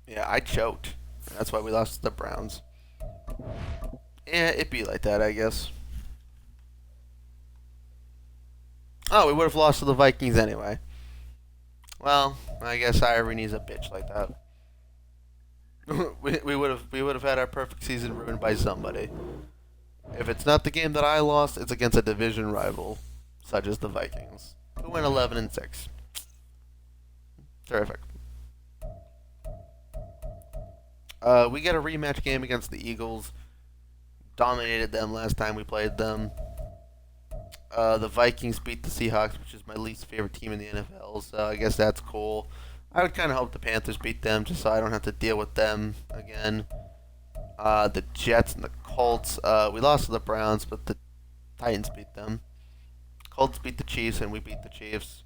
Yeah, I choked. That's why we lost to the Browns. Yeah, it'd be like that, I guess. Oh, we would have lost to the Vikings anyway. Well, I guess irony's a bitch like that. we would have had our perfect season ruined by somebody. If it's not the game that I lost, it's against a division rival, such as the Vikings, who went 11-6. Terrific. We get a rematch game against the Eagles. Dominated them last time we played them. The Vikings beat the Seahawks, which is my least favorite team in the NFL, so I guess that's cool. I would kind of hope the Panthers beat them just so I don't have to deal with them again. The Jets and the Colts. We lost to the Browns, but the Titans beat them. Colts beat the Chiefs, and we beat the Chiefs.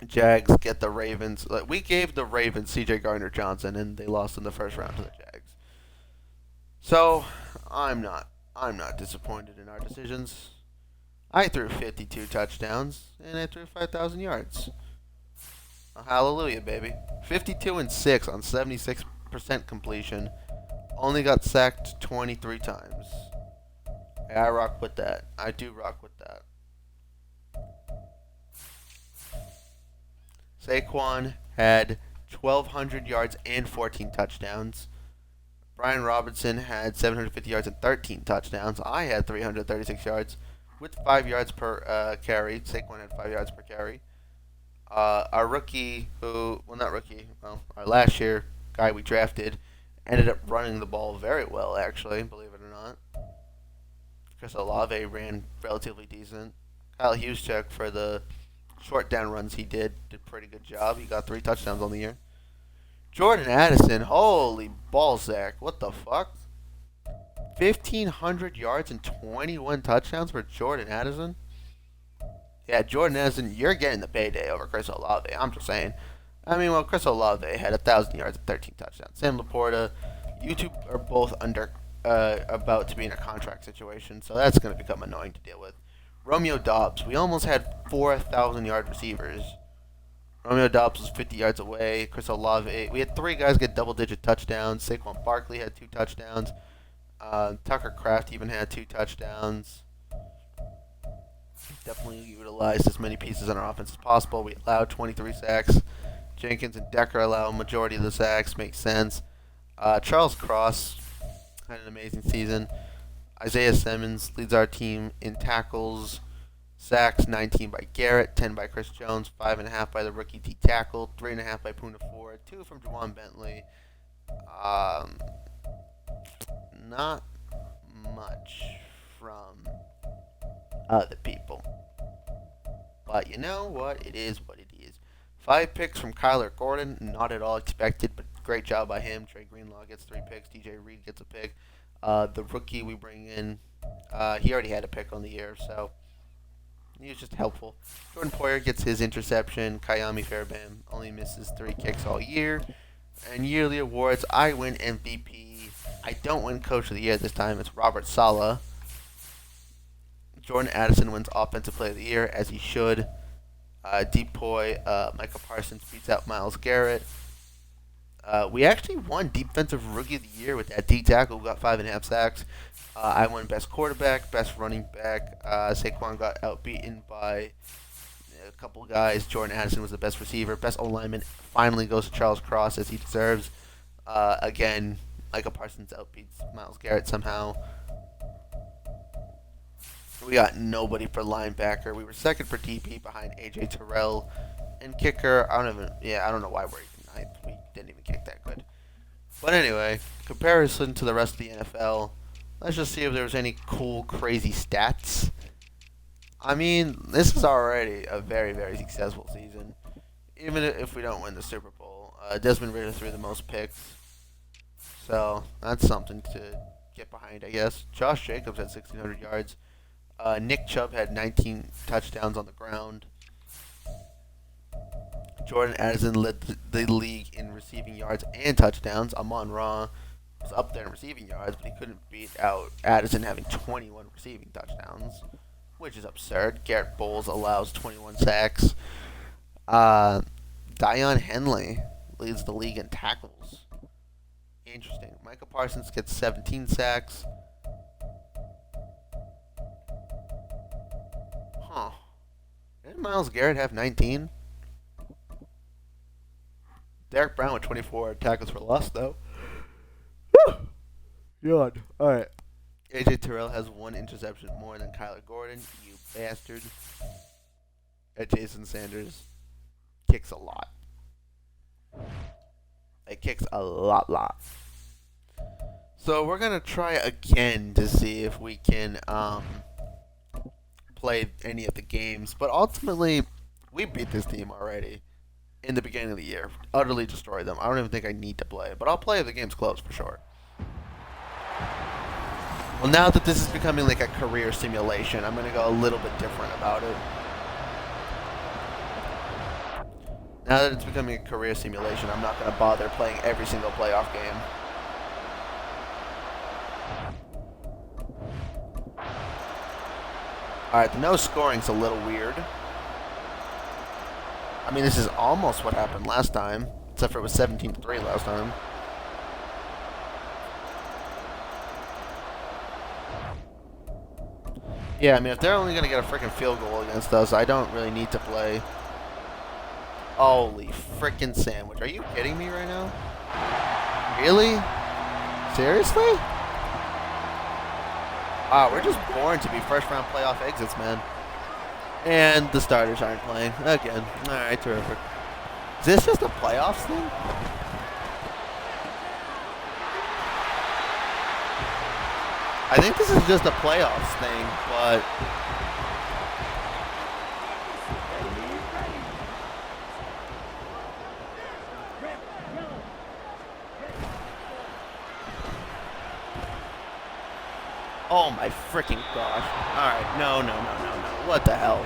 Jags get the Ravens. Like, we gave the Ravens C.J. Gardner-Johnson, and they lost in the first round to the Jags. So I'm not disappointed in our decisions. I threw 52 touchdowns, and I threw 5,000 yards. Hallelujah, baby. 52-6 on 76% completion. Only got sacked 23 times. Yeah, I rock with that. I do rock with that. Saquon had 1,200 yards and 14 touchdowns. Brian Robinson had 750 yards and 13 touchdowns. I had 336 yards with 5 yards per carry. Saquon had 5 yards per carry. Our rookie, our last year guy we drafted, ended up running the ball very well, actually, believe it or not. Chris Olave ran relatively decent. Kyle Juszczyk, for the short down runs he did a pretty good job. He got 3 touchdowns on the year. Jordan Addison, holy ballsack, what the fuck? 1,500 yards and 21 touchdowns for Jordan Addison? Yeah, Jordan Addison, you're getting the payday over Chris Olave. I'm just saying. I mean, well, Chris Olave had 1,000 yards and 13 touchdowns. Sam Laporta, you two are both about to be in a contract situation, so that's going to become annoying to deal with. Romeo Dobbs. We almost had 4,000-yard receivers. Romeo Dobbs was 50 yards away. Chris Olave. We had 3 guys get double-digit touchdowns. Saquon Barkley had 2 touchdowns. Tucker Kraft even had 2 touchdowns. Definitely utilized as many pieces on our offense as possible. We allowed 23 sacks. Jenkins and Decker allow a majority of the sacks. Makes sense. Charles Cross had an amazing season. Isaiah Simmons leads our team in tackles. Sacks, 19 by Garrett, 10 by Chris Jones, 5.5 by the rookie D tackle, 3.5 by Poona Ford, 2 from Juwan Bentley. Not much from other people. But you know what? It is what it is. 5 picks from Kyler Gordon. Not at all expected, but great job by him. Trey Greenlaw gets 3 picks. DJ Reed gets a pick. The rookie we bring in, he already had a pick on the year, so he was just helpful. Jordan Poyer gets his interception. Kayami Fairbairn only misses 3 kicks all year. And yearly awards, I win MVP. I don't win Coach of the Year this time. It's Robert Saleh. Jordan Addison wins Offensive Player of the Year, as he should. Micah Parsons beats out Myles Garrett. We actually won Defensive Rookie of the Year with that D tackle who got 5.5 sacks. I won Best Quarterback, Best Running Back. Saquon got outbeaten by a couple guys. Jordan Addison was the best receiver. Best O-lineman finally goes to Charles Cross, as he deserves. Again, Micah Parsons outbeats Myles Garrett somehow. We got nobody for linebacker. We were second for DB behind AJ Terrell. And kicker, I don't know why we're even ninth. We didn't even kick that good. But anyway, comparison to the rest of the NFL. Let's just see if there's any cool, crazy stats. I mean, this is already a very, very successful season. Even if we don't win the Super Bowl. Desmond Ridder threw the most picks. So, that's something to get behind, I guess. Josh Jacobs had 1,600 yards. Nick Chubb had 19 touchdowns on the ground. Jordan Addison led the league in receiving yards and touchdowns. Amon-Ra was up there in receiving yards, but he couldn't beat out Addison having 21 receiving touchdowns, which is absurd. Garrett Bowles allows 21 sacks. Dion Henley leads the league in tackles. Interesting. Micah Parsons gets 17 sacks. Huh. Didn't Myles Garrett have 19? Derek Brown with 24 tackles for loss, though. Woo! Yawn. Alright. AJ Terrell has 1 interception more than Kyler Gordon. You bastard. And Jason Sanders kicks a lot. It kicks a lot. So we're going to try again to see if we can play any of the games. But ultimately, we beat this team already in the beginning of the year. Utterly destroyed them. I don't even think I need to play. But I'll play if the game's close for sure. Well, now that this is becoming like a career simulation, I'm going to go a little bit different about it. Now that it's becoming a career simulation, I'm not going to bother playing every single playoff game. Alright, the no scoring's a little weird. I mean, this is almost what happened last time, except for it was 17-3 last time. Yeah, I mean, if they're only going to get a freaking field goal against us, I don't really need to play. Holy freaking sandwich. Are you kidding me right now? Really? Seriously? Wow, we're just born to be first-round playoff exits, man. And the starters aren't playing. Again. Alright, terrific. Is this just a playoffs thing? I think this is just a playoffs thing, but... Oh my freaking gosh. Alright, no. What the hell?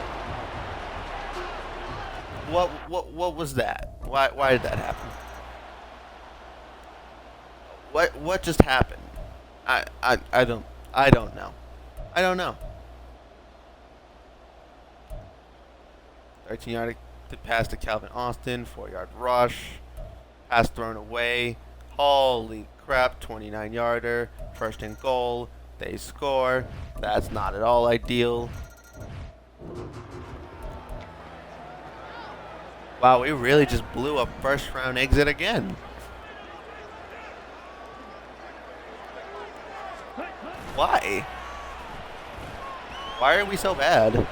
What was that? Why did that happen? What just happened? I don't know. I don't know. 13-yard pass to Calvin Austin, 4-yard rush, pass thrown away. Holy crap, 29-yarder, first and goal. They score. That's not at all ideal. Wow, we really just blew a first-round exit again. Why? Why are we so bad?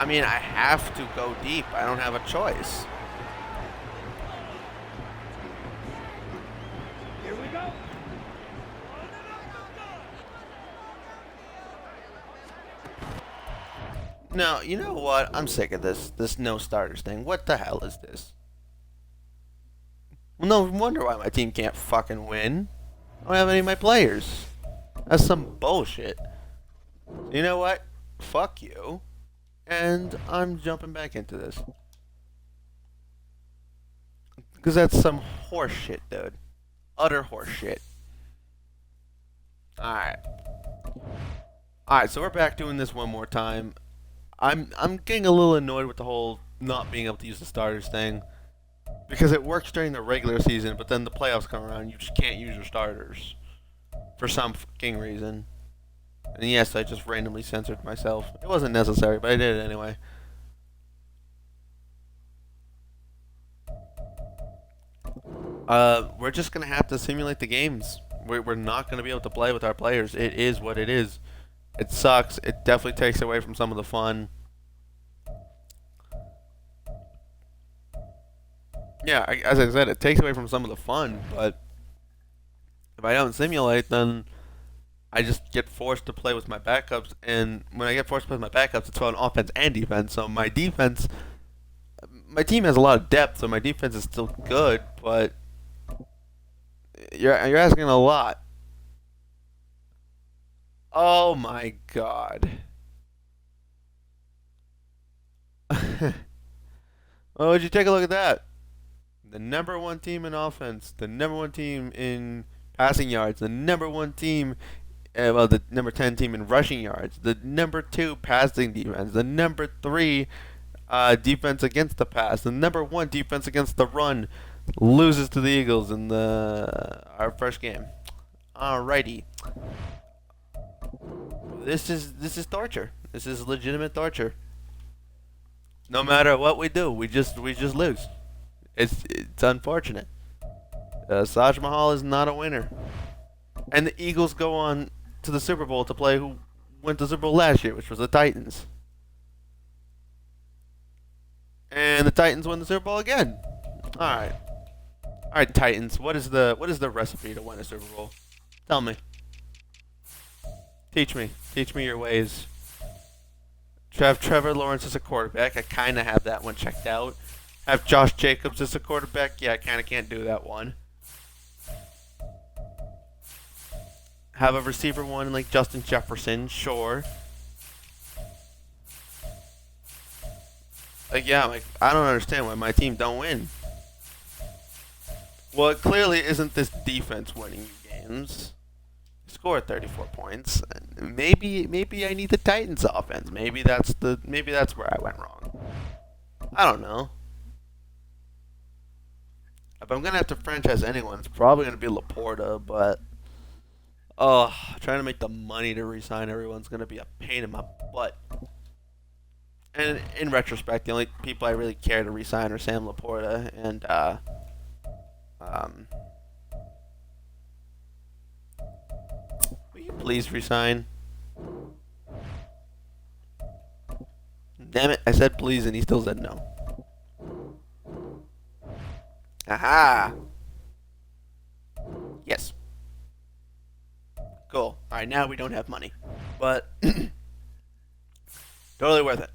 I mean, I have to go deep. I don't have a choice. Here we go. No, you know what? I'm sick of this no starters thing. What the hell is this? Well, no wonder why my team can't fucking win. I don't have any of my players. That's some bullshit. You know what? Fuck you. And I'm jumping back into this. Because that's some horse shit, dude. Utter horse shit. Alright. Alright, so we're back doing this one more time. I'm getting a little annoyed with the whole not being able to use the starters thing. Because it works during the regular season, but then the playoffs come around, you just can't use your starters. For some fucking reason. And yes, I just randomly censored myself. It wasn't necessary, but I did it anyway. We're just going to have to simulate the games. We're not going to be able to play with our players. It is what it is. It sucks. It definitely takes away from some of the fun. Yeah, as I said, it takes away from some of the fun, but if I don't simulate, then I just get forced to play with my backups, and when I get forced to play with my backups, it's on offense and defense, so my defense, my team has a lot of depth, so my defense is still good, but you're asking a lot. Oh my god. Well, would you take a look at that? The number one team in offense, the number one team in passing yards, the number one team, the number 10 team in rushing yards, the number 2 passing defense, the number 3 defense against the pass, the number 1 defense against the run, loses to the Eagles in our first game. Alrighty. This is torture. This is legitimate torture. No matter what we do, we just lose. It's unfortunate. Saj Mahal is not a winner. And the Eagles go on to the Super Bowl to play who went to the Super Bowl last year, which was the Titans. And the Titans win the Super Bowl again. Alright. Alright, Titans, what is the recipe to win a Super Bowl? Tell me. Teach me. Teach me your ways. Have Trevor Lawrence as a quarterback. I kind of have that one checked out. Have Josh Jacobs as a quarterback. Yeah, I kind of can't do that one. Have a receiver one like Justin Jefferson. Sure. Like, yeah, like, I don't understand why my team don't win. Well, it clearly isn't this defense winning you games. Scored 34 points. Maybe I need the Titans offense. Maybe that's where I went wrong. I don't know. If I'm gonna have to franchise anyone, it's probably gonna be Laporta, but trying to make the money to re-sign everyone's gonna be a pain in my butt. And in retrospect, the only people I really care to re-sign are Sam Laporta and will you please resign? Damn it, I said please and he still said no. Aha! Yes. Cool. Alright, now we don't have money. But totally worth it.